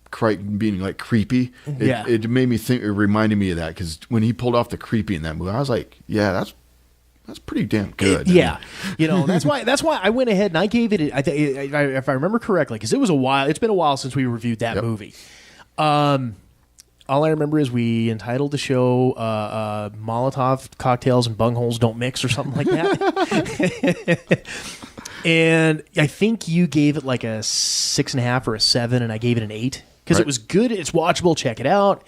being like creepy, it made me think. It reminded me of that because when he pulled off the creepy in that movie, I was like, yeah, that's pretty damn good. That's why I went ahead and I gave it. If I remember correctly, because it was a while. It's been a while since we reviewed that movie. All I remember is we entitled the show "Molotov Cocktails and Bungholes Don't Mix" or something like that. And I think you gave it like a 6.5 or a 7, and I gave it an 8 because it was good. It's watchable. Check it out.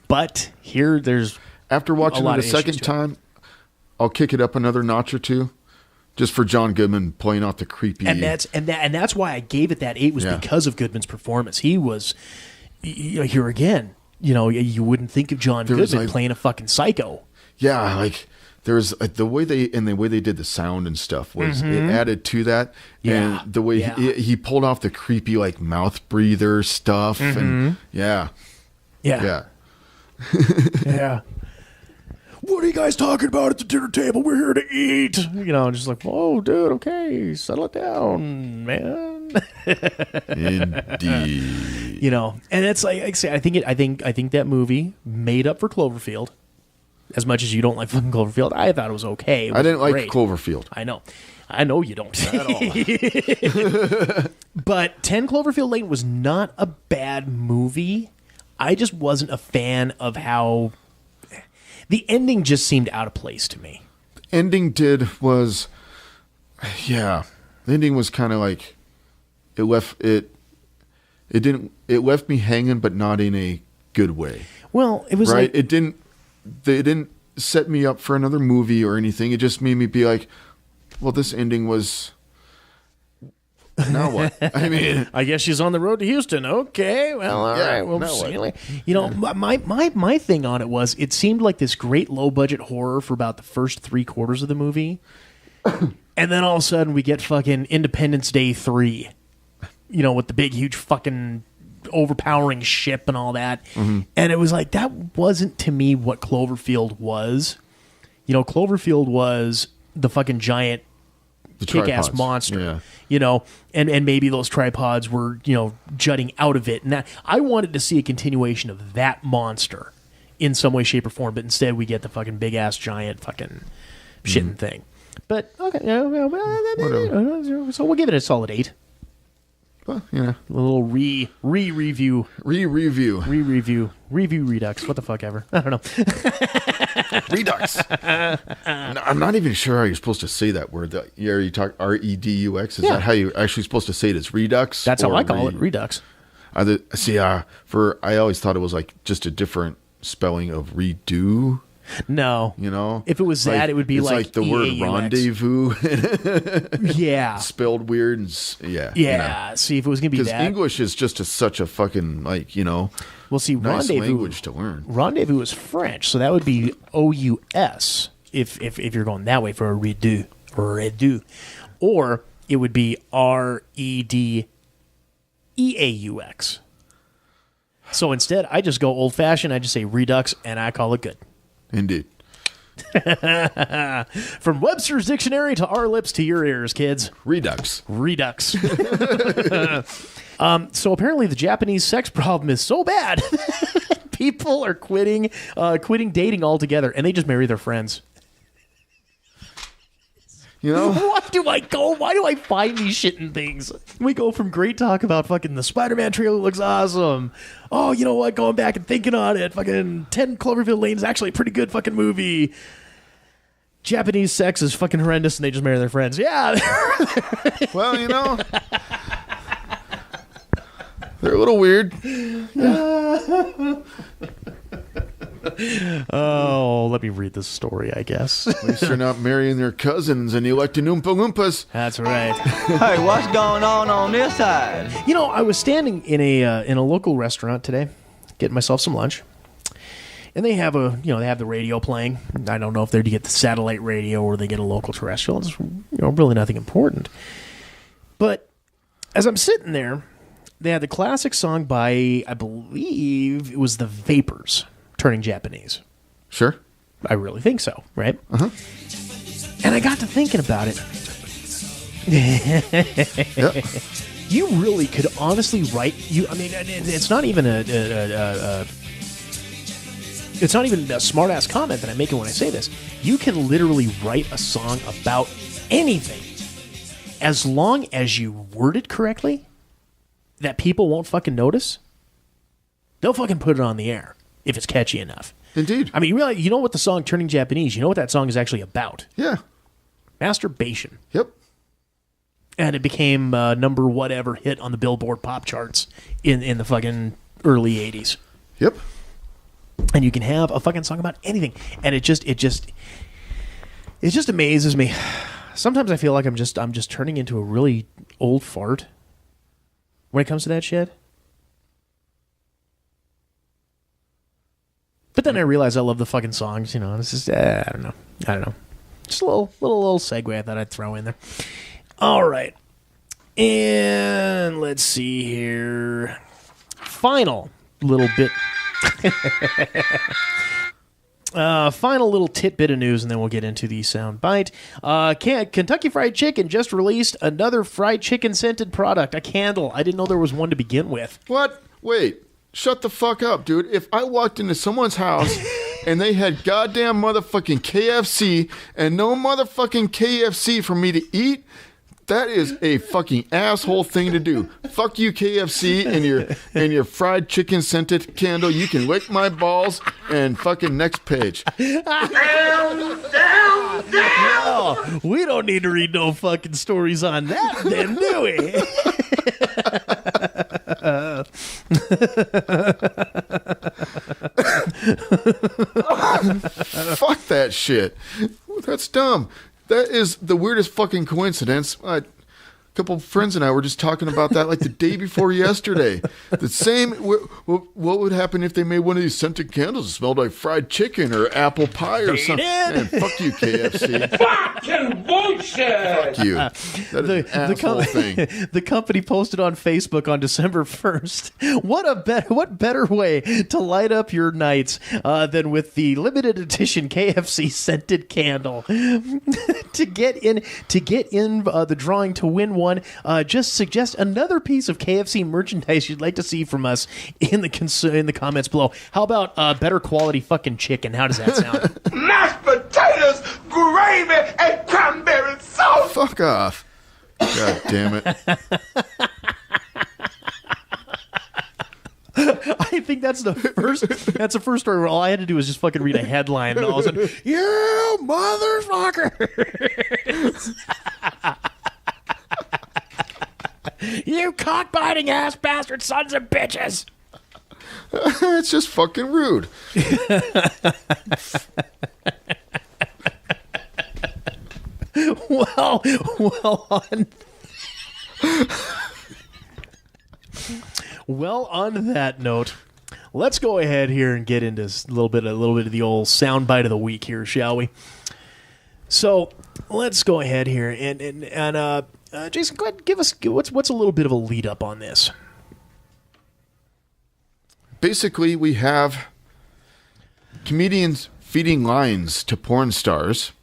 But there's after watching it a second time, I'll kick it up another notch or two, just for John Goodman playing off the creepy. And that's why I gave it that 8 was because of Goodman's performance. He was here again. You wouldn't think of John Goodman playing a fucking psycho. Yeah, like there's the way they did the sound and stuff was it added to that, and the way he pulled off the creepy like mouth breather stuff, and yeah. What are you guys talking about at the dinner table? We're here to eat. Just like, oh, dude, okay, settle it down, man. Indeed. And it's like I say, I think that movie made up for Cloverfield. As much as you don't like fucking Cloverfield, I thought it was okay. I didn't like Cloverfield. I know you don't at all. But 10 Cloverfield Lane was not a bad movie. I just wasn't a fan of how the ending just seemed out of place to me. The ending was kind of like it left me hanging, but not in a good way. Well, it was right. They didn't set me up for another movie or anything. It just made me be like, well, this ending was. Now what? I mean, I guess she's on the road to Houston. Okay, well, all right. Well, my thing on it was it seemed like this great low budget horror for about the first 3/4 of the movie, and then all of a sudden we get fucking Independence Day 3, with the big huge fucking overpowering ship and all that, and it was like that wasn't to me what Cloverfield was. Cloverfield was the fucking giant kick-ass monster, and maybe those tripods were, jutting out of it. And I wanted to see a continuation of that monster in some way, shape, or form, but instead we get the fucking big-ass giant fucking shitting thing. But, okay, so we'll give it a solid 8. Well, a little review redux. What the fuck ever. I don't know. Redux. I'm not even sure how you're supposed to say that word. You talk REDUX. Is that how you're actually supposed to say it? It's redux. That's how I call it. Redux. I always thought it was like just a different spelling of redo. No. You know? If it was that, it would be it's like the word EAUX. rendezvous Yeah. spelled weird. And, Yeah. You know? See, if it was going to be Because that. English is just such a fucking, Well, see, nice rendezvous. language to learn. Rendezvous is French, so that would be OUS if you're going that way for a redo. Or it would be REDEAUX. So instead, I just go old-fashioned. I just say redux, and I call it good. Indeed. From Webster's Dictionary to our lips to your ears, kids. Redux. So apparently the Japanese sex problem is so bad, people are quitting dating altogether, and they just marry their friends. You know? Why do I find these shitting things? We go from great talk about fucking the Spider-Man trailer looks awesome. Oh, you know what? Going back and thinking on it, fucking 10 Cloverfield Lane is actually a pretty good fucking movie. Japanese sex is fucking horrendous, and they just marry their friends. Yeah. Well, you know, they're a little weird. Oh, let me read this story, I guess. At least they're not marrying their cousins and electing Oompa-Loompas. That's right. Hey, what's going on this side? You know, I was standing in a local restaurant today, getting myself some lunch, and they have the radio playing. I don't know if they're to get the satellite radio or they get a local terrestrial. It's really nothing important. But as I'm sitting there, they had the classic song by, I believe it was the Vapors, Turning Japanese. Sure. I really think so, right? Uh-huh. And I got to thinking about it. Yep. You really could honestly write. It's not even it's not even a smart ass comment that I'm making when I say this. You can literally write a song about anything, as long as you word it correctly, that people won't fucking notice. They'll fucking put it on the air if it's catchy enough. Indeed. I mean, you know what the song Turning Japanese, you know what that song is actually about. Yeah. Masturbation. Yep. And it became number whatever hit on the Billboard pop charts in the fucking early 80s. Yep. And you can have a fucking song about anything. And it just amazes me. Sometimes I feel like I'm just turning into a really old fart when it comes to that shit. But then I realize I love the fucking songs, you know. It's just, I don't know. Just a little segue I thought I'd throw in there. All right. And let's see here. Final little bit. Final little tidbit of news, and then we'll get into the sound bite. Kentucky Fried Chicken just released another fried chicken scented product, a candle. I didn't know there was one to begin with. What? Wait. Shut the fuck up, dude. If I walked into someone's house and they had goddamn motherfucking KFC and no motherfucking KFC for me to eat, that is a fucking asshole thing to do. Fuck you, KFC, and your fried chicken scented candle. You can lick my balls and fucking next page. Oh, we don't need to read no fucking stories on that then, do we? Fuck that shit. That's dumb. That is the weirdest fucking coincidence. A couple of friends and I were just talking about that like the day before yesterday. The same. What would happen if they made one of these scented candles that smelled like fried chicken or apple pie or something? Man, fuck you, KFC. Fucking bullshit! Fuck you. That is an asshole thing. The company posted on Facebook on December 1st. What better way to light up your nights than with the limited edition KFC scented candle? to get in the drawing to win one, just suggest another piece of KFC merchandise you'd like to see from us in the comments below. How about better quality fucking chicken? How does that sound? Mashed potatoes, gravy, and cranberry sauce! Fuck off. God damn it. I think that's the first story where all I had to do was just fucking read a headline and all of a sudden, you motherfucker! You cockbiting ass bastard sons of bitches! It's just fucking rude. Well, on that note, let's go ahead here and get into a little bit of the old soundbite of the week here, shall we? So let's go ahead here and Jason, go ahead and give us what's a little bit of a lead up on this. Basically, we have comedians feeding lines to porn stars.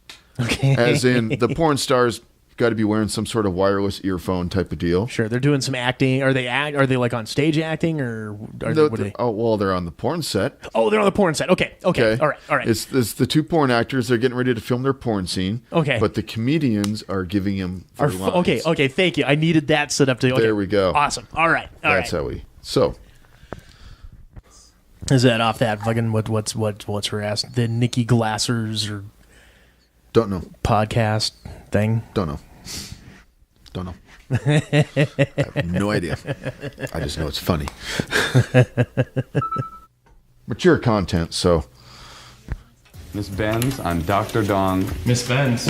Okay. As in, the porn stars got to be wearing some sort of wireless earphone type of deal. Sure, they're doing some acting. Are they like on stage acting, or what are they? Oh, well, they're on the porn set. Oh, they're on the porn set. Okay. All right. It's the two porn actors. They're getting ready to film their porn scene. Okay. But the comedians are giving them their lines. Okay. Thank you. I needed that set up to. Okay. There we go. Awesome. All right. That's how we. So. Is that off that fucking what's her ass? The Nikki Glassers or Don't know. podcast thing? Don't know. I have no idea. I just know it's funny. Mature content, so. Miss Benz, I'm Dr. Dong. Miss Benz,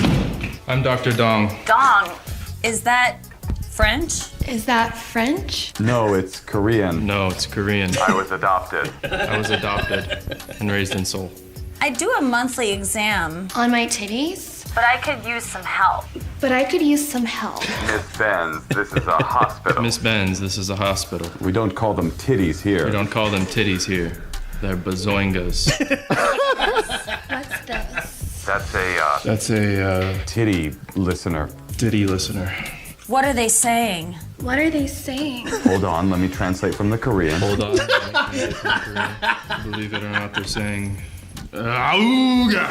I'm Dr. Dong. Dong, is that French? Is that French? No, it's Korean. No, it's Korean. I was adopted. I was adopted and raised in Seoul. I do a monthly exam. On my titties? But I could use some help. Miss Benz, this is a hospital. Miss Benz, this is a hospital. We don't call them titties here. We don't call them titties here. They're bazoingas. What's this? That's a titty listener. Titty listener. What are they saying? What are they saying? Hold on, let me translate from the Korean. Hold on. Believe it or not, they're saying, Auga!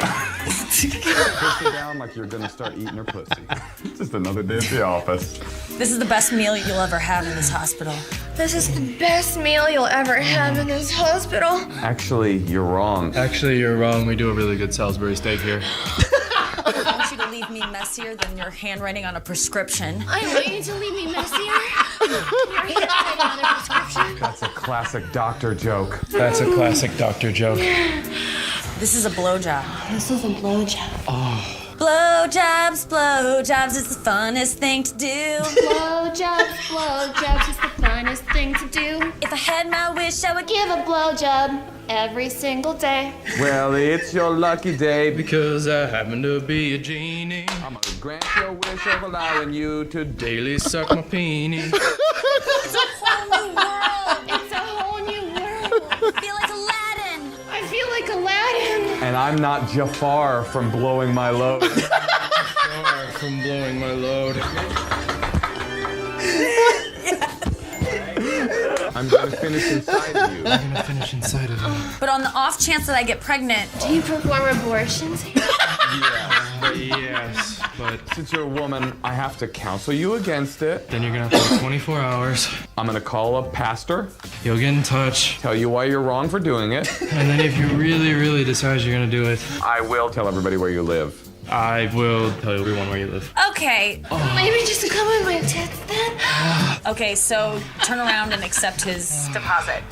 Push her down like you're gonna start eating her pussy. Just another day at the office. This is the best meal you'll ever have in this hospital. This is the best meal you'll ever have in this hospital. Actually, you're wrong. Actually, you're wrong. We do a really good Salisbury steak here. I want you to leave me messier than your handwriting on a prescription. I want you to leave me messier. Your handwriting on a prescription. That's a classic doctor joke. That's a classic doctor joke. This is a blowjob. This is a blowjob. Oh. Blowjobs is the funnest thing to do. Blowjobs is the funnest thing to do. If I had my wish, I would Give a blowjob every single day. Well, it's your lucky day. Because I happen to be a genie. I'm gonna grant your wish of allowing you to Daily suck my peenie. It's a whole new world. It's a whole new world. I feel like Aladdin. I feel like Aladdin. And I'm not Jafar from blowing my load. Far from blowing my load. I'm gonna finish inside of you. I'm gonna finish inside of you. But on the off chance that I get pregnant, Do you perform abortions here? Yes, but Since you're a woman, I have to counsel you against it. then you're gonna have to wait 24 hours. I'm gonna call a pastor, You'll get in touch, tell you why you're wrong for doing it. and then if you really, really decide you're gonna do it, I will tell everybody where you live. I will tell everyone where you live. okay. Maybe just come on my tits then? Okay, so turn around and accept his deposit.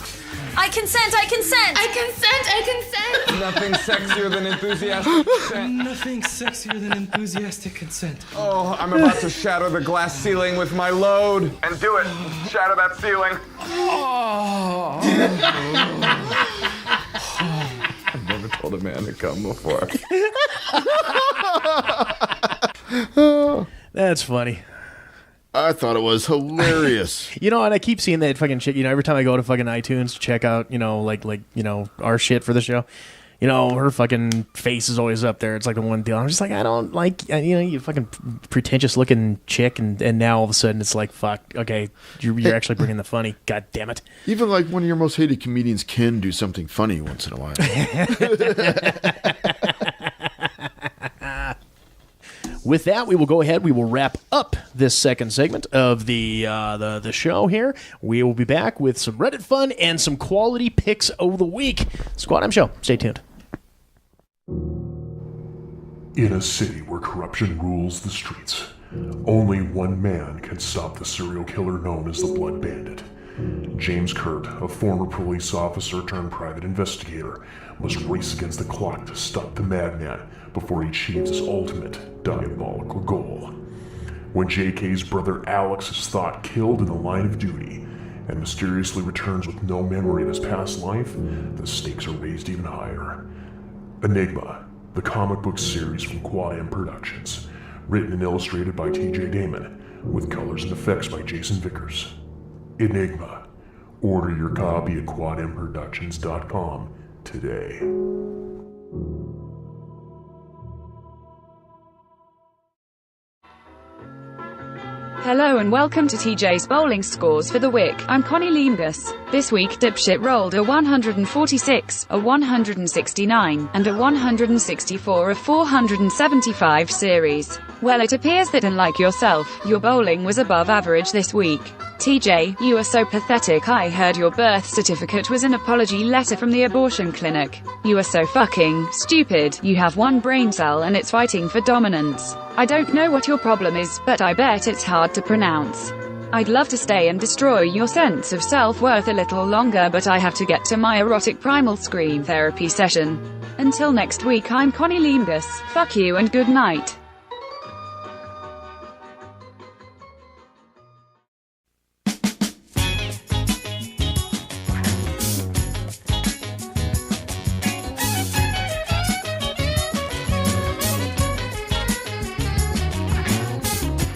I consent. I consent. Nothing sexier than enthusiastic consent. Nothing sexier than enthusiastic consent. Oh, I'm about to shatter the glass ceiling with my load. And do it. Shatter that ceiling. I've never told a man to come before. That's funny. I thought it was hilarious. You know, and I keep seeing that fucking shit. You know, every time I go to fucking iTunes to check out, our shit for the show, her fucking face is always up there. It's like the one deal. I'm just like, I don't like, you fucking pretentious looking chick, and now all of a sudden it's like, fuck, okay, you're actually bringing the funny. God damn it. Even like one of your most hated comedians can do something funny once in a while. With that, we will go ahead. We will wrap up this second segment of the show here. We will be back with some Reddit fun and some quality picks of the week. Squad M Show. Stay tuned. In a city where corruption rules the streets, only one man can stop the serial killer known as the Blood Bandit. James Kurt, a former police officer turned private investigator, must race against the clock to stop the madman before he achieves his ultimate diabolical goal. When JK's brother Alex is thought killed in the line of duty and mysteriously returns with no memory of his past life, the stakes are raised even higher. Enigma, the comic book series from Quad M Productions, written and illustrated by TJ Damon, with colors and effects by Jason Vickers. Enigma. Order your copy at quadmproductions.com today. Hello and welcome to TJ's Bowling Scores for the week. I'm Connie Leangus. This week, Dipshit rolled a 146, a 169, and a 164 of 475 series. Well, it appears that unlike yourself, your bowling was above average this week. TJ, you are so pathetic. I heard your birth certificate was an apology letter from the abortion clinic. You are so fucking stupid. You have one brain cell and it's fighting for dominance. I don't know what your problem is, but I bet it's hard to pronounce. I'd love to stay and destroy your sense of self-worth a little longer, but I have to get to my erotic primal scream therapy session. Until next week, I'm Connie Leangus. Fuck you and good night.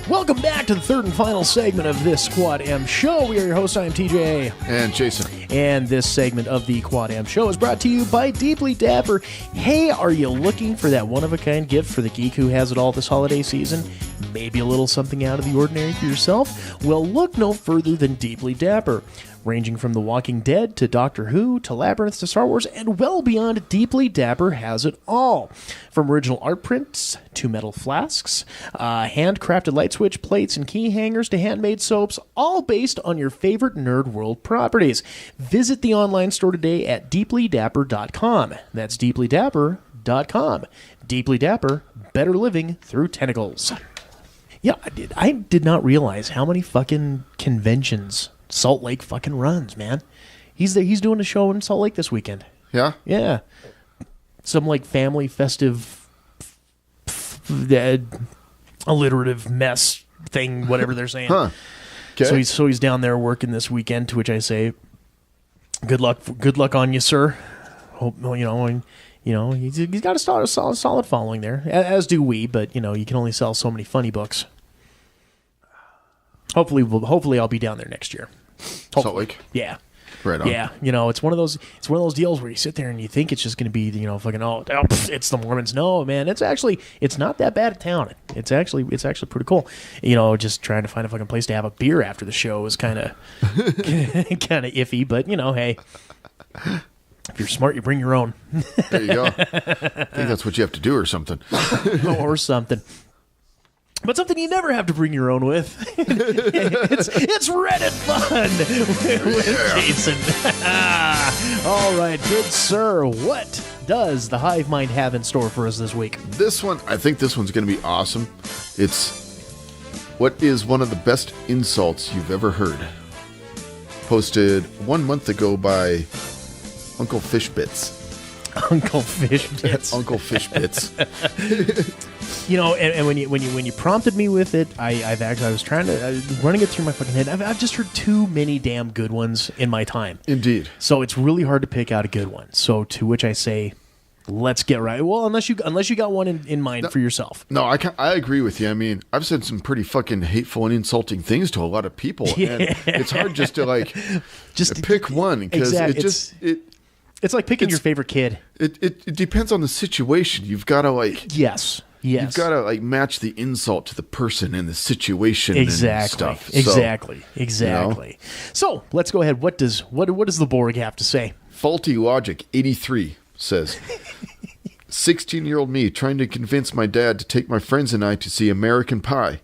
Welcome back to the third and final segment of this Quad M show. We are your hosts. I am TJ. And Jason. And this segment of the Quad M show is brought to you by Deeply Dapper. Hey, are you looking for that one-of-a-kind gift for the geek who has it all this holiday season? Maybe a little something out of the ordinary for yourself? Well, look no further than Deeply Dapper. Ranging from The Walking Dead to Doctor Who to Labyrinth to Star Wars and well beyond, Deeply Dapper has it all. From original art prints to metal flasks, handcrafted light switch plates and key hangers to handmade soaps, all based on your favorite Nerd World properties. Visit the online store today at deeplydapper.com. That's deeplydapper.com. Deeply Dapper, better living through tentacles. Yeah, I did not realize how many fucking conventions Salt Lake fucking runs, man. He's doing a show in Salt Lake this weekend. Yeah? Yeah. Some like family festive alliterative mess thing, whatever they're saying. Huh. Okay. So he's down there working this weekend, to which I say, good luck on you, sir. Hope he's got a solid following there, as do we, but you can only sell so many funny books. Hopefully I'll be down there next year. Hopefully. Salt Lake? Yeah. Right on. Yeah, it's one of those deals where you sit there and you think it's just going to be, it's the Mormons. No, man, it's not that bad a town. It's actually pretty cool. Just trying to find a fucking place to have a beer after the show is kind of iffy, but hey, if you're smart, you bring your own. There you go. I think that's what you have to do or something. Or something. But something you never have to bring your own with. it's Reddit fun with Jason. All right, good sir. What does the Hive Mind have in store for us this week? I think this one's going to be awesome. It's what is one of the best insults you've ever heard. Posted 1 month ago by Uncle Fishbits. Uncle Fishbits. Uncle Fishbits. And when you prompted me with it, I was running it through my fucking head. I've just heard too many damn good ones in my time. Indeed. So it's really hard to pick out a good one. So to which I say, let's get right. Well, unless you got one in mind for yourself. No, I agree with you. I mean, I've said some pretty fucking hateful and insulting things to a lot of people, and it's hard just to pick one because it's like picking your favorite kid. It depends on the situation. You've got to Yes. You've got to match the insult to the person and the situation. Exactly. And stuff. Exactly. So let's go ahead. What does the Borg have to say? Faulty Logic 83 says, 16-year-old me trying to convince my dad to take my friends and I to see American Pie.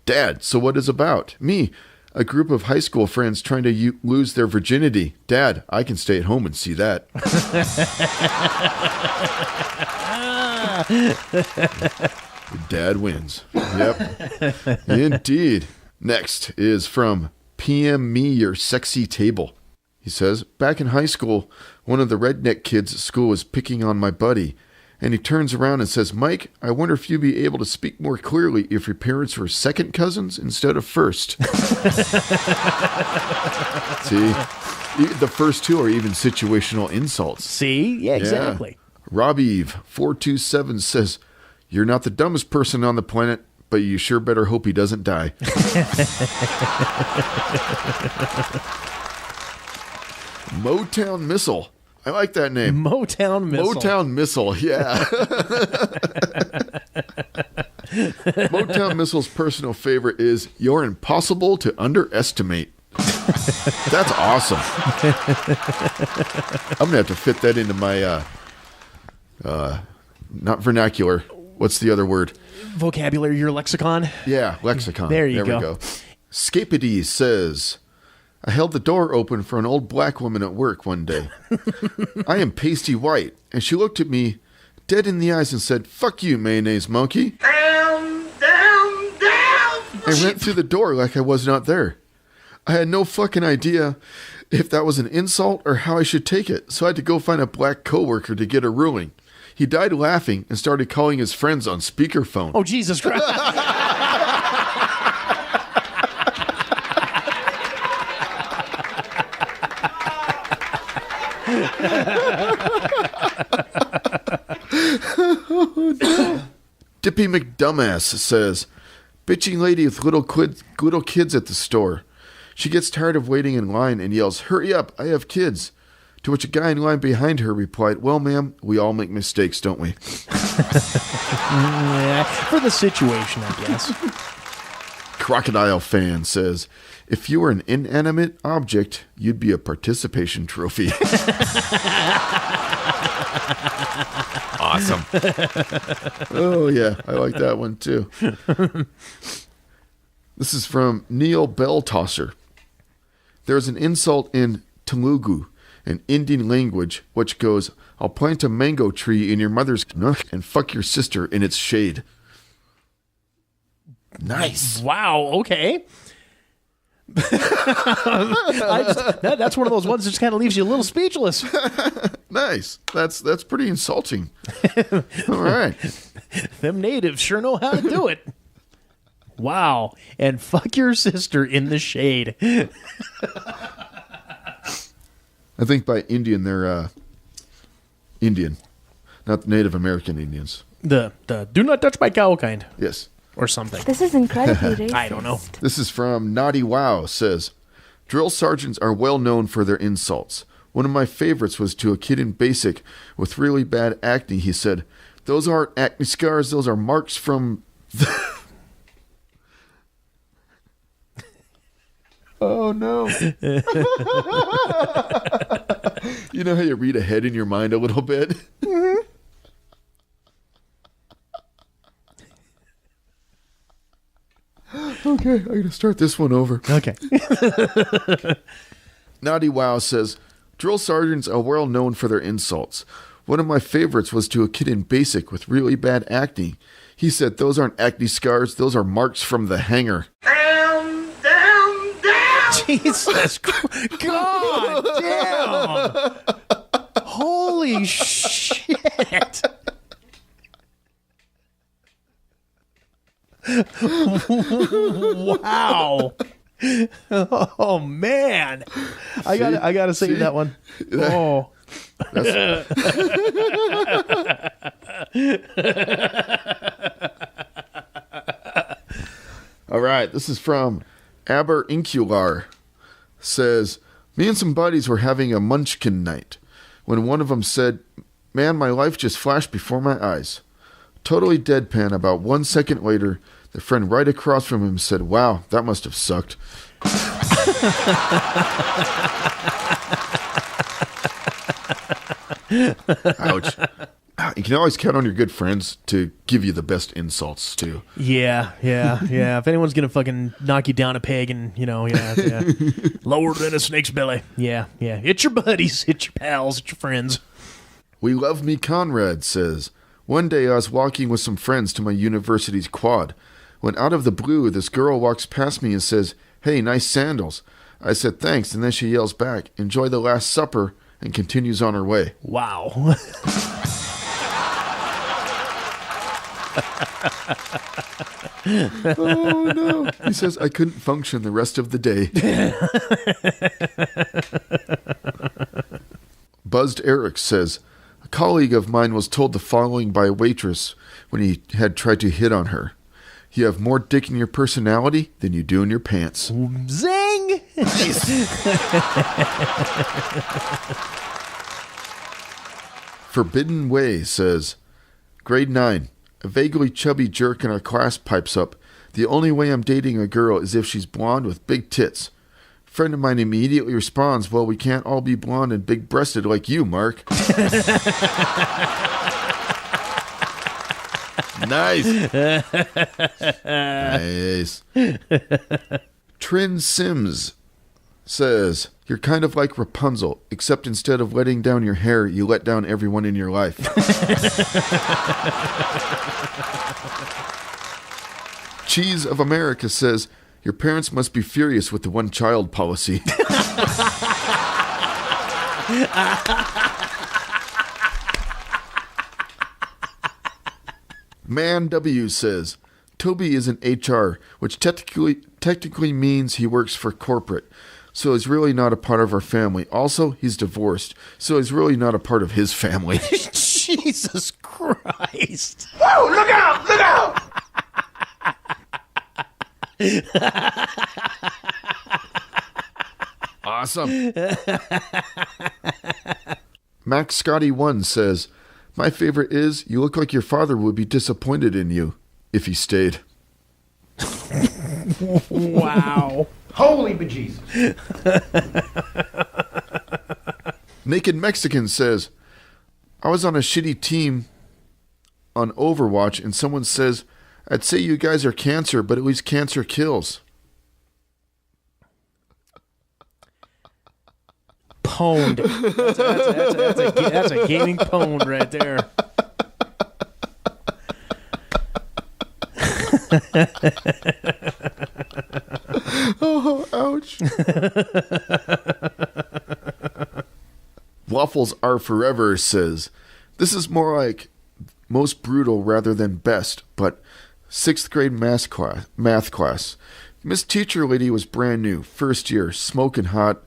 Dad, so what is about? Me, a group of high school friends trying to lose their virginity. Dad, I can stay at home and see that. Dad wins. Yep. Indeed. Next is from PM me your sexy table. He says, back in high school, one of the redneck kids at school was picking on my buddy, and he turns around and says, Mike, I wonder if you'd be able to speak more clearly if your parents were second cousins instead of first. See, the first two are even situational insults. See? Yeah, exactly. Rob Eve 427 says, you're not the dumbest person on the planet, but you sure better hope he doesn't die. Motown Missile. I like that name. Motown Missile. Motown Missile, yeah. Motown Missile's personal favorite is, you're impossible to underestimate. That's awesome. I'm going to have to fit that into my, not vernacular. What's the other word? Vocabulary, your lexicon? Yeah, lexicon. There you go. We go. Scapedy says, I held the door open for an old black woman at work one day. I am pasty white, and she looked at me dead in the eyes and said, fuck you, mayonnaise monkey. Down, down, down. I went through the door like I was not there. I had no fucking idea if that was an insult or how I should take it, so I had to go find a black coworker to get a ruling. He died laughing and started calling his friends on speakerphone. Oh, Jesus Christ. Dippy McDumbass says, bitching lady with little kids at the store. She gets tired of waiting in line and yells, hurry up, I have kids. To which a guy in line behind her replied, well, ma'am, we all make mistakes, don't we? Yeah, for the situation, I guess. Crocodile Fan says, if you were an inanimate object, you'd be a participation trophy. Awesome. Oh, yeah, I like that one, too. This is from Neil Belltosser. There's an insult in Telugu, an Indian language, which goes, I'll plant a mango tree in your mother's nook and fuck your sister in its shade. Nice. Wow, okay. That's one of those ones that just kind of leaves you a little speechless. Nice. That's pretty insulting. All right. Them natives sure know how to do it. Wow. And fuck your sister in the shade. I think by Indian, they're Indian, not Native American Indians. The do not touch my cow kind. Yes. Or something. This is incredibly racist. I don't know. This is from Naughty Wow, says, drill sergeants are well known for their insults. One of my favorites was to a kid in basic with really bad acne. He said, those aren't acne scars, those are marks from... Oh, no. You know how you read ahead in your mind a little bit? Okay, I'm going to start this one over. Okay. Naughty Wow says, drill sergeants are well known for their insults. One of my favorites was to a kid in basic with really bad acne. He said, those aren't acne scars, those are marks from the hanger. Down, down, down. Jesus Christ. God damn. Holy shit. Wow. Oh man. I gotta say that one. Oh. All right, this is from Aber Incular. Says, me and some buddies were having a munchkin night when one of them said, man, my life just flashed before my eyes. Totally deadpan. About 1 second later, the friend right across from him said, wow, that must have sucked. Ouch. You can always count on your good friends to give you the best insults, too. Yeah. If anyone's going to fucking knock you down a peg and, yeah. Lower than a snake's belly. Yeah. It's your buddies. It's your pals. It's your friends. We Love Me Conrad says, one day I was walking with some friends to my university's quad when out of the blue this girl walks past me and says, hey, nice sandals. I said thanks, and then she yells back, enjoy the Last Supper, and continues on her way. Wow. Oh no. He says I couldn't function the rest of the day. Buzzed Eric says, a colleague of mine was told the following by a waitress when he had tried to hit on her. You have more dick in your personality than you do in your pants. Zing! Forbidden Way says, Grade 9. A vaguely chubby jerk in our class pipes up. The only way I'm dating a girl is if she's blonde with big tits. A friend of mine immediately responds, well, we can't all be blonde and big-breasted like you, Mark. Nice. Nice. Trin Sims says, you're kind of like Rapunzel, except instead of letting down your hair, you let down everyone in your life. Cheese of America says, your parents must be furious with the one-child policy. Man W says, Toby is in HR, which technically means he works for corporate, so he's really not a part of our family. Also, he's divorced, so he's really not a part of his family. Jesus Christ. Whoa, look out, look out! Awesome. Max Scotty 1 says, my favorite is, you look like your father would be disappointed in you if he stayed. Wow. Holy bejesus. Naked Mexican says, I was on a shitty team on Overwatch and someone says, I'd say you guys are cancer, but at least cancer kills. Pwned. That's a gaming pwned right there. Oh, ouch. Waffles Are Forever says, this is more like most brutal rather than best, but 6th grade math class. Miss Teacher Lady was brand new, first year, smoking hot,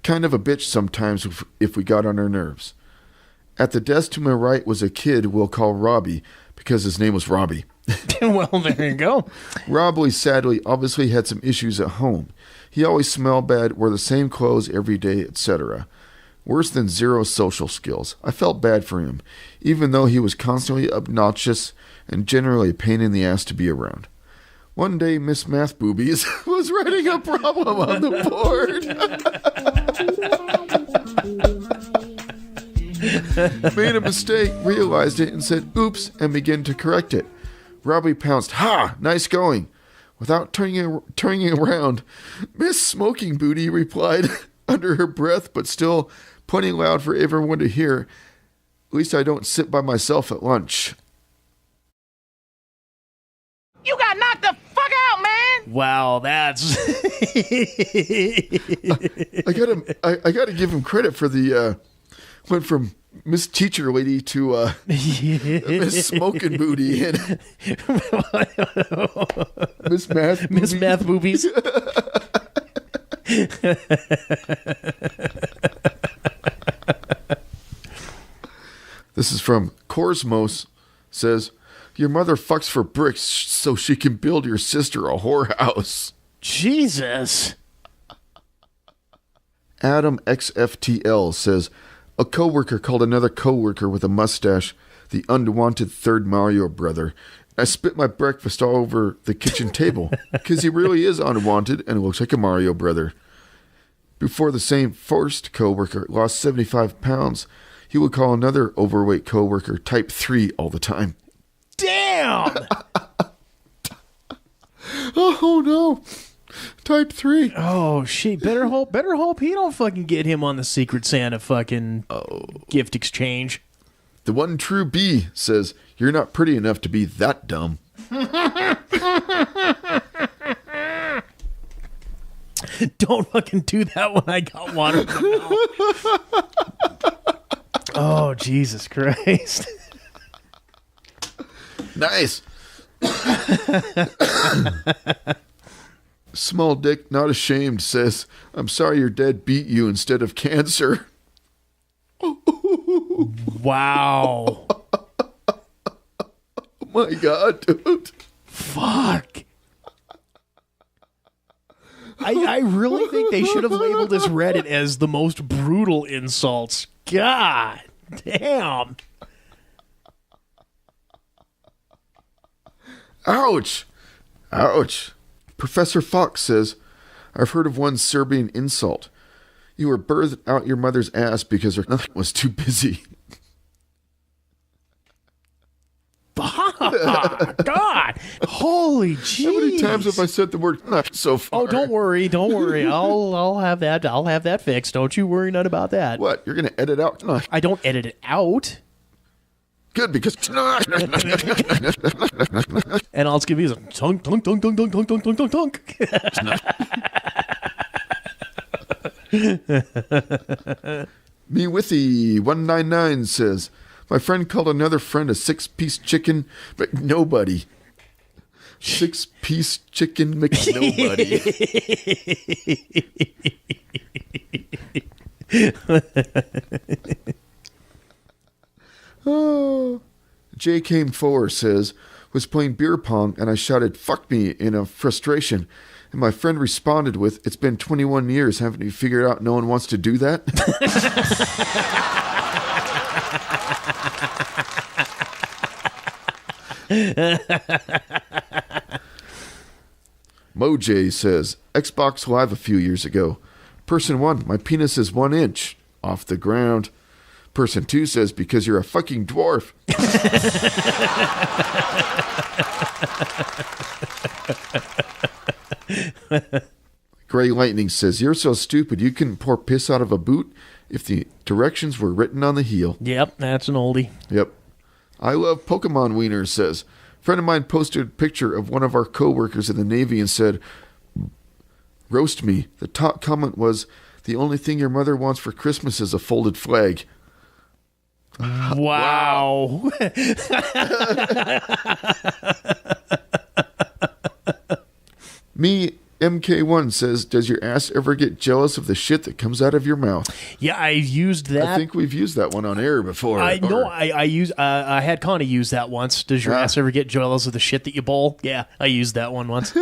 kind of a bitch sometimes if we got on her nerves. At the desk to my right was a kid we'll call Robbie, because his name was Robbie. Well, there you go. Robbie sadly obviously had some issues at home. He always smelled bad, wore the same clothes every day, etc. Worse than zero social skills. I felt bad for him, even though he was constantly obnoxious and generally a pain in the ass to be around. One day, Miss Math Boobies was writing a problem on the board. Made a mistake, realized it, and said, oops, and began to correct it. Robbie pounced, ha, nice going. Without turning around, Miss Smoking Booty replied under her breath, but still pointing loud for everyone to hear, at least I don't sit by myself at lunch. You got knocked the fuck out, man! Wow, that's... I gotta give him credit for the, went from Miss Teacher Lady to Miss Smoking Booty and Miss Math Boobies. Miss Math Boobies. This is from Korsmos, says, your mother fucks for bricks so she can build your sister a whorehouse. Jesus. Adam XFTL says, a coworker called another coworker with a mustache the unwanted third Mario brother. I spit my breakfast all over the kitchen table because he really is unwanted and looks like a Mario brother. Before the same first coworker lost 75 pounds, he would call another overweight coworker type 3 all the time. Damn! Oh no. Type 3. Oh shit. Better hope he don't fucking get him on the Secret Santa fucking gift exchange. The one true B says, you're not pretty enough to be that dumb. Don't fucking do that when I got water in the mouth. Oh, Jesus Christ. Nice. Small Dick, not ashamed, says, I'm sorry your dad beat you instead of cancer. Wow. Oh my God, dude. Fuck. I really think they should have labeled this Reddit as the most brutal insults. God damn. Ouch. Ouch. Professor Fox says, I've heard of one Serbian insult. You were birthed out your mother's ass because her nothing was too busy. God. Holy jeez. How many times have I said the word not so far? Oh, don't worry. I'll have that fixed. Don't you worry none about that. What? You're going to edit out? No. I don't edit it out. Good, because... And I'll just give you a tunk, tunk, tunk, tunk, tunk, tunk, tunk, tunk, tunk, tunk. Me Withy 199 says, my friend called another friend a 6-piece chicken, but nobody. 6-piece chicken McNobody. Oh. Jay Came 4 says, was playing beer pong and I shouted, fuck me, in a frustration. And my friend responded with, it's been 21 years. Haven't you figured out no one wants to do that? Moj says, Xbox Live a few years ago. Person 1, my penis is 1 inch off the ground. Person 2 says, because you're a fucking dwarf. Gray Lightning says, you're so stupid you can pour piss out of a boot if the directions were written on the heel. Yep, that's an oldie. Yep. I love Pokemon Wieners says, friend of mine posted a picture of one of our co-workers in the Navy and said, roast me. The top comment was, the only thing your mother wants for Christmas is a folded flag. Wow. Me, MK1 says, does your ass ever get jealous of the shit that comes out of your mouth? Yeah, I've used that. I think we've used that one on air before. I had Connie use that once. Does your ass ever get jealous of the shit that you bowl? Yeah, I used that one once.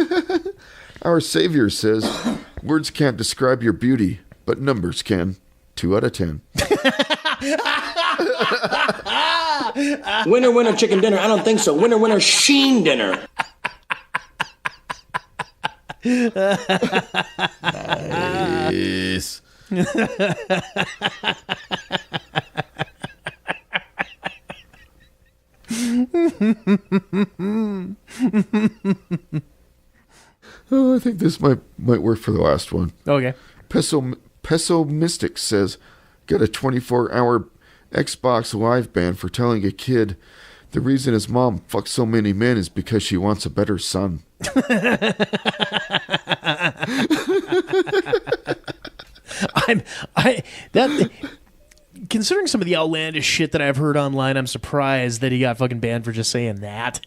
Our Savior says, words can't describe your beauty, but numbers can. 2 out of 10. Winner, winner, chicken dinner. I don't think so. Winner, winner, sheen dinner. Nice. Oh, I think this might work for the last one. Okay. Peso Mystic says, got a 24-hour Xbox Live ban for telling a kid the reason his mom fucks so many men is because she wants a better son. Considering some of the outlandish shit that I've heard online, I'm surprised that he got fucking banned for just saying that.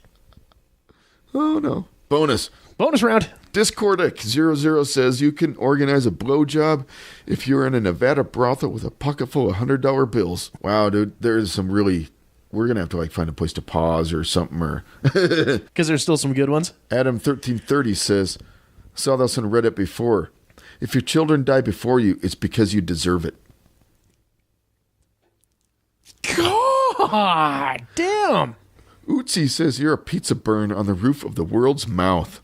Oh no. Bonus round. Discordic00 says you can organize a blowjob if you're in a Nevada brothel with a pocket full of $100 bills. Wow, dude, there's some really... We're going to have to find a place to pause or something. Or because there's still some good ones. Adam1330 says, saw this on Reddit before. If your children die before you, it's because you deserve it. God damn. Ootsie says you're a pizza burn on the roof of the world's mouth.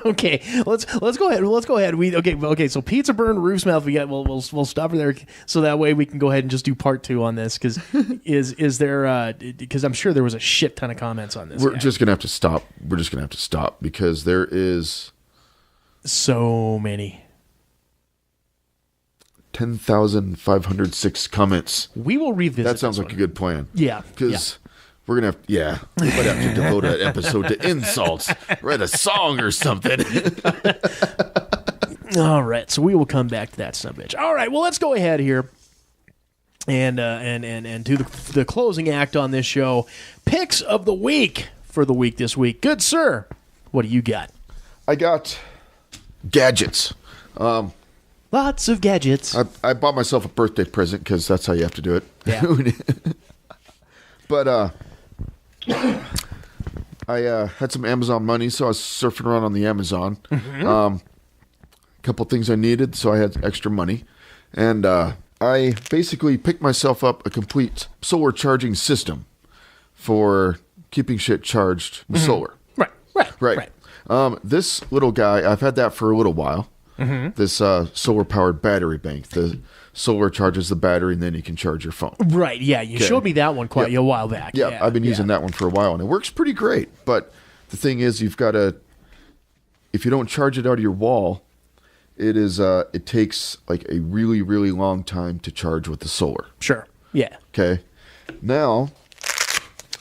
Okay, let's go ahead. Okay. So pizza burn, roof's mouth. We'll stop there so that way we can go ahead and just do part 2 on this. Because is there? Because I'm sure there was a shit ton of comments on this. We're just gonna have to stop. We're just gonna have to stop because there is so many. 10,506 comments. We will revisit. That sounds like a good plan. Yeah, because. We're going to have, we might have to devote an episode to insults, write a song or something. All right, so we will come back to that son of a bitch. All right, well, let's go ahead here and do the closing act on this show. Picks of the week for the week this week. Good sir, what do you got? I got gadgets. Lots of gadgets. I bought myself a birthday present because that's how you have to do it. Yeah. But I had some Amazon money, so I was surfing around on the Amazon. A couple things I needed, so I had extra money. And I basically picked myself up a complete solar charging system for keeping shit charged with solar. Right. This little guy, I've had that for a little while. This solar-powered battery bank. The solar charges the battery, and then you can charge your phone. Right, yeah. You showed me that one quite a while back. Yeah, I've been using that one for a while, and it works pretty great. But the thing is, you've got to, if you don't charge it out of your wall, it takes like a really, really long time to charge with the solar. Sure, yeah. Okay. Now,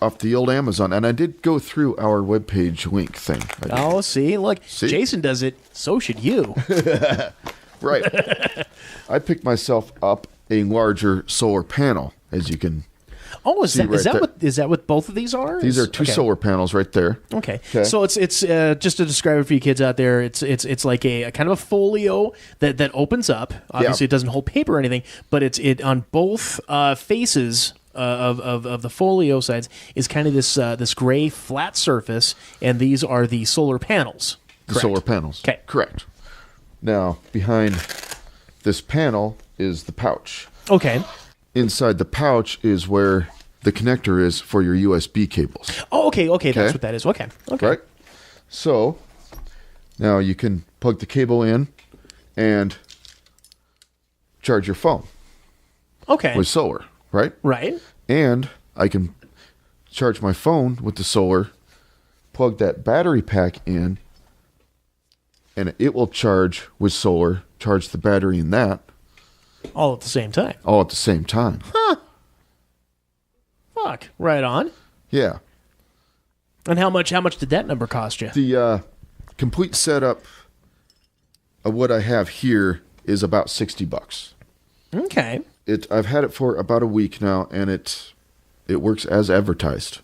off the old Amazon, and I did go through our webpage link thing. Oh, see? Look, Jason does it, so should you. Right. I picked myself up a larger solar panel, as you can see is that what both of these are? These are two solar panels right there. Okay. So it's just to describe it for you kids out there, it's like a kind of a folio that opens up. Obviously, it doesn't hold paper or anything, but it on both faces of the folio sides is kind of this gray flat surface, and these are the solar panels. The solar panels. Okay. Correct. Now, behind this panel is the pouch. Okay. Inside the pouch is where the connector is for your USB cables. Oh, okay. That's what that is. Okay. Right? So, now you can plug the cable in and charge your phone. Okay. With solar, right? Right. And I can charge my phone with the solar, plug that battery pack in, and it will charge with solar, charge the battery in that. All at the same time. All at the same time. Huh. Fuck. Right on. Yeah. And how much did that number cost you? The complete setup of what I have here is about $60. Okay. I've had it for about a week now, and it works as advertised.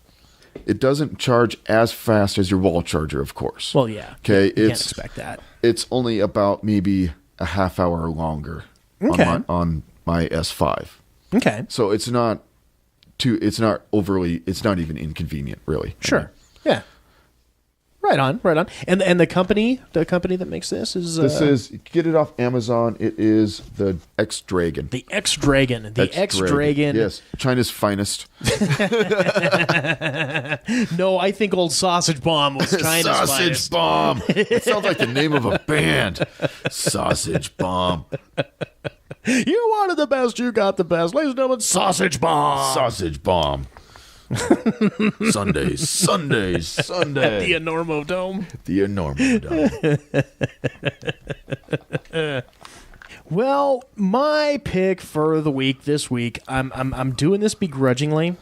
It doesn't charge as fast as your wall charger, of course. Well, yeah. Okay. You can't expect that. It's only about maybe a half hour longer on my S5. Okay. So it's not even inconvenient, really. Sure. Yeah. Right on. And the company that makes this is get it off Amazon. It is the X-Dragon. The X-Dragon. Yes, China's finest. No, I think old Sausage Bomb was China's Sausage finest. Bomb. It sounds like the name of a band. Sausage Bomb. You wanted the best, you got the best. Ladies and gentlemen, Sausage Bomb. Sausage Bomb. Sunday. The Enormo Dome. The Enormo Dome. Well, my pick for the week this week, I'm doing this begrudgingly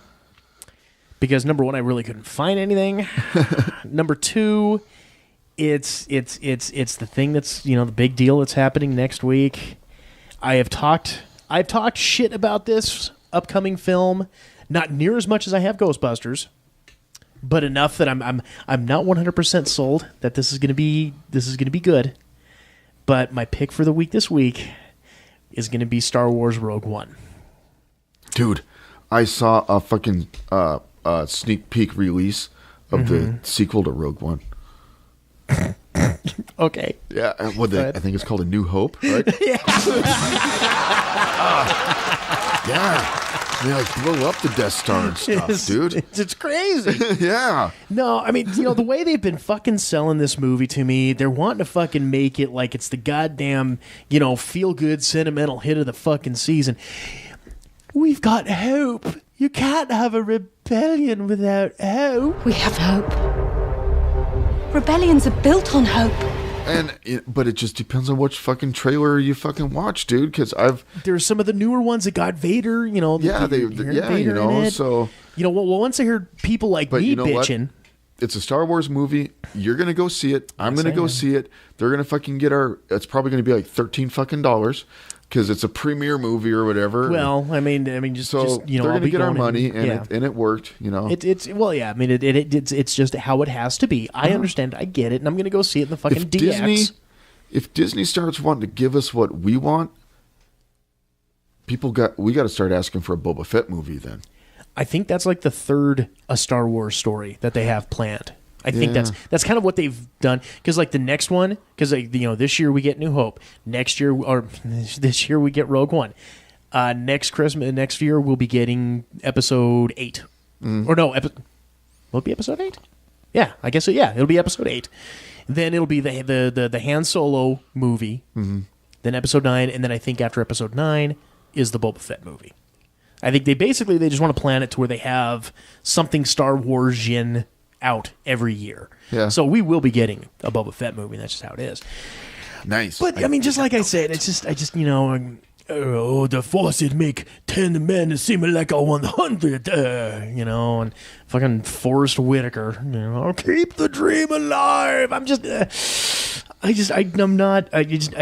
because number one, I really couldn't find anything. Number two, it's the thing that's the big deal that's happening next week. I've talked shit about this upcoming film. Not near as much as I have Ghostbusters, but enough that I'm not 100% sold that this is gonna be good. But my pick for the week this week is gonna be Star Wars Rogue One. Dude, I saw a fucking sneak peek release of the sequel to Rogue One. Okay. Yeah, I think it's called A New Hope, right? Yeah. They blow up the Death Star and stuff, dude. It's crazy. Yeah. No, I mean, the way they've been fucking selling this movie to me, they're wanting to fucking make it like it's the goddamn, feel-good, sentimental hit of the fucking season. We've got hope. You can't have a rebellion without hope. We have hope. Rebellions are built on hope. But it just depends on which fucking trailer you fucking watch, dude. Because there's some of the newer ones that got Vader. So Well, once I heard people like me bitching. It's a Star Wars movie. You're going to go see it. I'm going to go see it. They're going to fucking get it's probably going to be like $13 fucking because it's a premiere movie or whatever. Well, I mean, just you know, they're going to get our money, and it worked. You know, it's it's just how it has to be. I understand. I get it, and I'm going to go see it in the fucking DX. If Disney starts wanting to give us what we want, we got to start asking for a Boba Fett movie then. I think that's like the third Star Wars story that they have planned. I think that's kind of what they've done. Because like the next one, because this year we get New Hope. Next year, or this year we get Rogue One. Next year we'll be getting Episode 8. Or no, will it be Episode 8? Yeah, I guess so. Yeah, it'll be Episode 8. Then it'll be the Han Solo movie. Then Episode 9, and then I think after Episode 9 is the Boba Fett movie. I think they just want to plan it to where they have something Star Warsian out every year. Yeah. So we will be getting a Boba Fett movie. That's just how it is. Nice. But I mean, just like I said, I just the Force would make 10 men seem like a 100. And fucking Forrest Whitaker. I'll keep the dream alive. I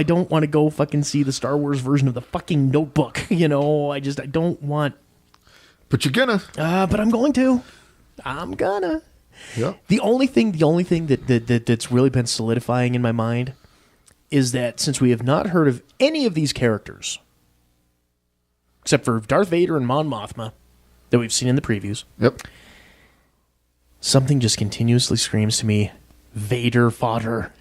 don't want to go fucking see the Star Wars version of the fucking Notebook. I don't want. But you're gonna. But I'm going to. I'm gonna. Yeah. The only thing that's really been solidifying in my mind is that since we have not heard of any of these characters, except for Darth Vader and Mon Mothma that we've seen in the previews. Yep. Something just continuously screams to me, Vader fodder.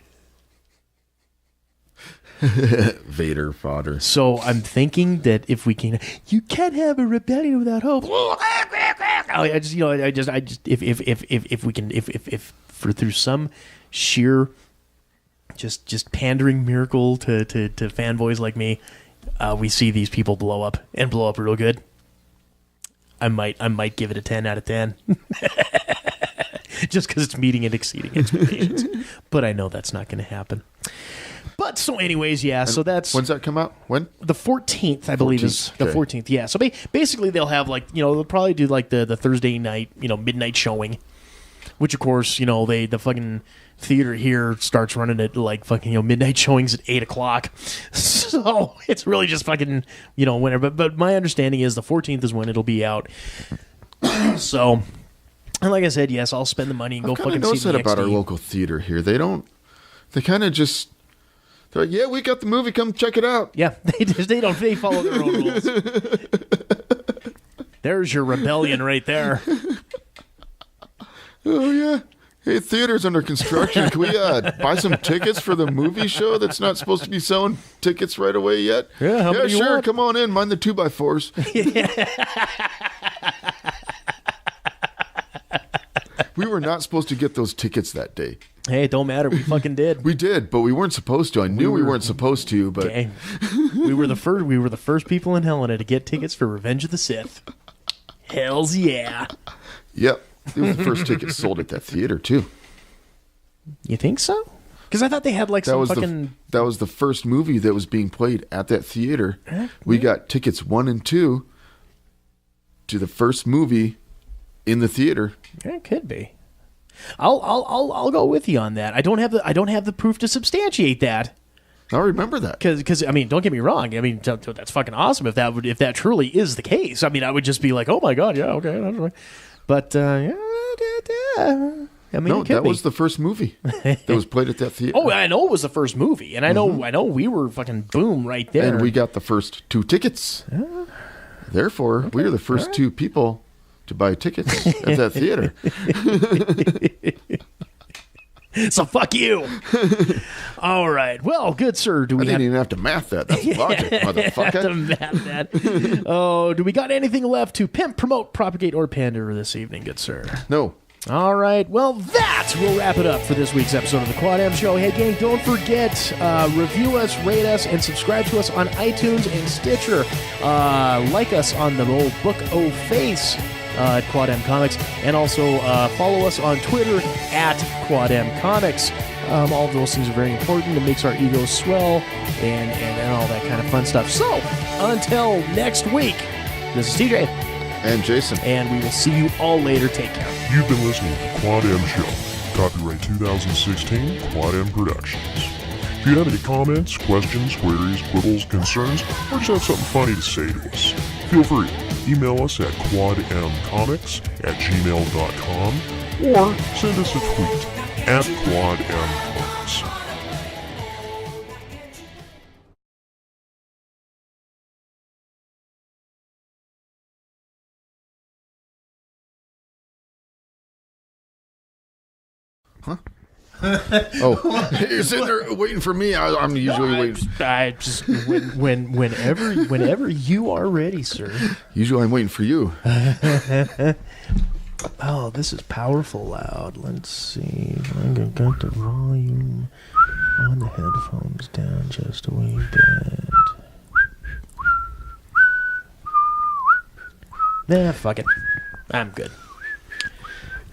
Vader fodder. So I'm thinking that if we can, you can't have a rebellion without hope. If we can, through some sheer just pandering miracle to fanboys like me, we see these people blow up real good. I might give it a 10 out of 10. Just because it's meeting and exceeding expectations. But I know that's not going to happen. But so anyways, yeah, so that's... When's that come out? When? The 14th, I believe, is the 14th, yeah. So basically they'll have they'll probably do the Thursday night, midnight showing, which of course, the fucking theater here starts running at fucking, midnight showings at 8 o'clock. So it's really just fucking, whenever. But my understanding is the 14th is when it'll be out. So, and like I said, yes, I'll spend the money and go fucking see the noticed that about our local theater here. They kind of just... They're like, yeah, we got the movie. Come check it out. Yeah, they follow their own rules. There's your rebellion right there. Oh yeah. Hey, theater's under construction. Can we buy some tickets for the movie show that's not supposed to be selling tickets right away yet? Yeah, sure. Come on in. Mind the 2x4s. We were not supposed to get those tickets that day. Hey, it don't matter. We fucking did. We did, but we weren't supposed to. I knew we weren't supposed to, but okay. We were the first people in Helena to get tickets for Revenge of the Sith. Hells yeah. Yep. It was the first ticket sold at that theater too. You think so? Because I thought they had that was the first movie that was being played at that theater. We got tickets 1 and 2 to the first movie in the theater. Yeah, it could be. I'll go with you on that. I don't have the proof to substantiate that. I remember that because I mean, don't get me wrong. I mean, that's fucking awesome if that truly is the case. I mean, I would just be like, oh my god, yeah, okay, that's right. But I mean, no, that was the first movie that was played at that theater. Oh, I know it was the first movie, and I know we were fucking boom right there, and we got the first 2 tickets. Therefore, we were the first 2 people to buy tickets at that theater. So fuck you. All right. Well, good sir. I didn't even have to math that. That's logic, motherfucker. Have to math that. Oh, do we got anything left to pimp, promote, propagate, or pander this evening, good sir? No. All right. Well, that will wrap it up for this week's episode of the Quad M Show. Hey, gang, don't forget, review us, rate us, and subscribe to us on iTunes and Stitcher. Like us on the old Book O Face at Quad M Comics, and also follow us on Twitter at Quad M Comics. All of those things are very important. It makes our egos swell and all that kind of fun stuff. So, until next week, this is TJ. And Jason. And we will see you all later. Take care. You've been listening to Quad M Show. Copyright 2016, Quad M Productions. If you have any comments, questions, queries, quibbles, concerns, or just have something funny to say to us, feel free. Email us at quadmcomics@gmail.com or send us a tweet at quadmcomics. Huh? Oh, you're sitting there waiting for me. I'm usually waiting. I just whenever you are ready, sir. Usually I'm waiting for you. Oh, this is powerful loud. Let's see. I'm gonna cut the volume on the headphones down just a wee bit. Nah, fuck it. I'm good.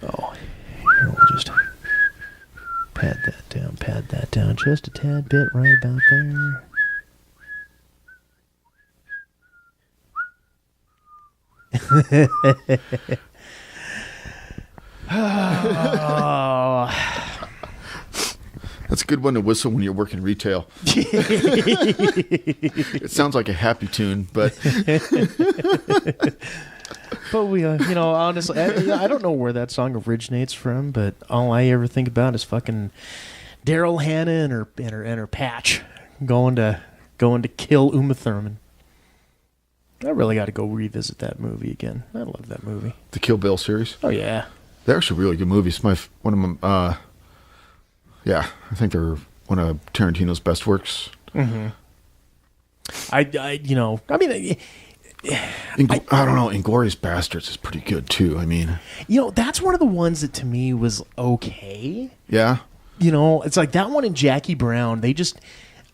Oh, here we'll just pad that down just a tad bit right about there. Oh. That's a good one to whistle when you're working retail. It sounds like a happy tune, but but we, honestly, I don't know where that song originates from, but all I ever think about is fucking Daryl Hannah and her patch going to kill Uma Thurman. I really got to go revisit that movie again. I love that movie. The Kill Bill series. Oh yeah, they're actually really good movies. One of them. Yeah, I think they're one of Tarantino's best works. Mm-hmm. I don't know. Inglourious Bastards is pretty good too. I mean, that's one of the ones that to me was okay. Yeah. It's like that one and Jackie Brown. They just,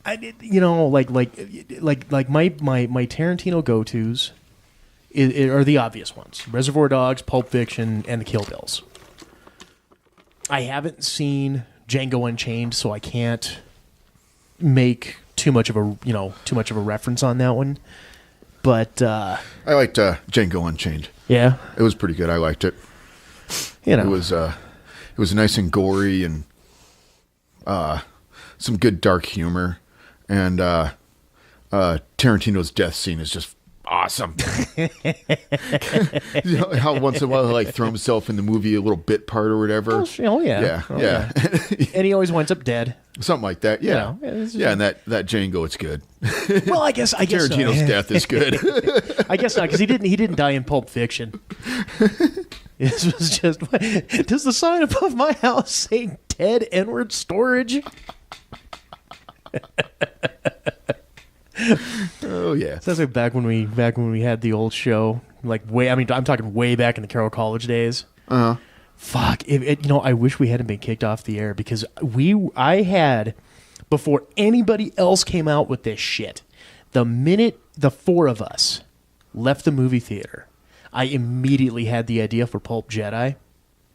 like my Tarantino go-tos are the obvious ones: Reservoir Dogs, Pulp Fiction, and the Kill Bills. I haven't seen Django Unchained, so I can't make too much of a reference on that one. But I liked Django Unchained. Yeah, it was pretty good. I liked it. It was nice and gory and some good dark humor, and Tarantino's death scene is just awesome. How once in a while he throw himself in the movie a little bit part or whatever. Oh yeah. And he always winds up dead. Something like that. Yeah. And that Django, it's good. Well, I guess Tarantino's death is good. I guess not, because he didn't die in Pulp Fiction. This was just, does the sign above my house say Ted N-word storage? Oh yeah. So that's like back when we had the old show, I'm talking way back in the Carroll College days. Uh-huh. Fuck, I wish we hadn't been kicked off the air, because I had, before anybody else came out with this shit, the minute the four of us left the movie theater, I immediately had the idea for Pulp Jedi.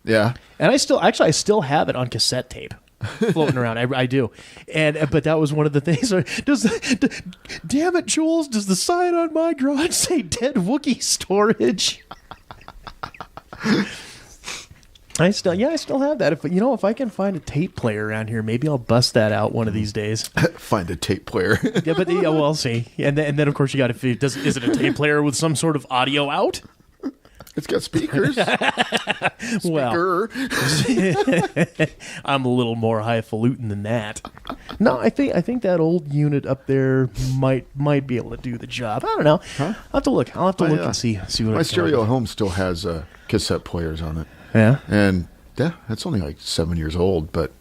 Yeah. And I still have it on cassette tape floating around. I do. But that was one of the things. Damn it, Jules, does the sign on my garage say Dead Wookiee storage? I still have that. If I can find a tape player around here, maybe I'll bust that out one of these days. Find a tape player. Yeah, but we'll see. And then of course you got to. Is it a tape player with some sort of audio out? It's got speakers. Well, I'm a little more highfalutin than that. No, I think that old unit up there might be able to do the job. I don't know. Huh? I'll have to look. And see what my stereo at home still has cassette players on it. Yeah, and that's only like 7 years old, but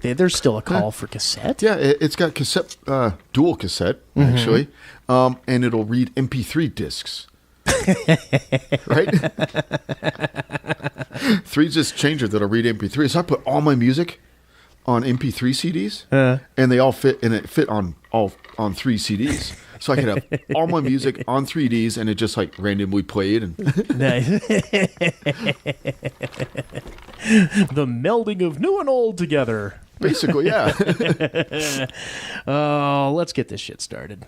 there's still a call for cassette. Yeah, it's got cassette, dual cassette actually, and it'll read MP3 discs. Right? 3-disc changer that'll read MP3. So I put all my music on MP3 CDs, and they all fit, and it fit on 3 CDs. So I could have all my music on 3Ds, and it just randomly played. And nice. The melding of new and old together. Basically, yeah. Oh, let's get this shit started.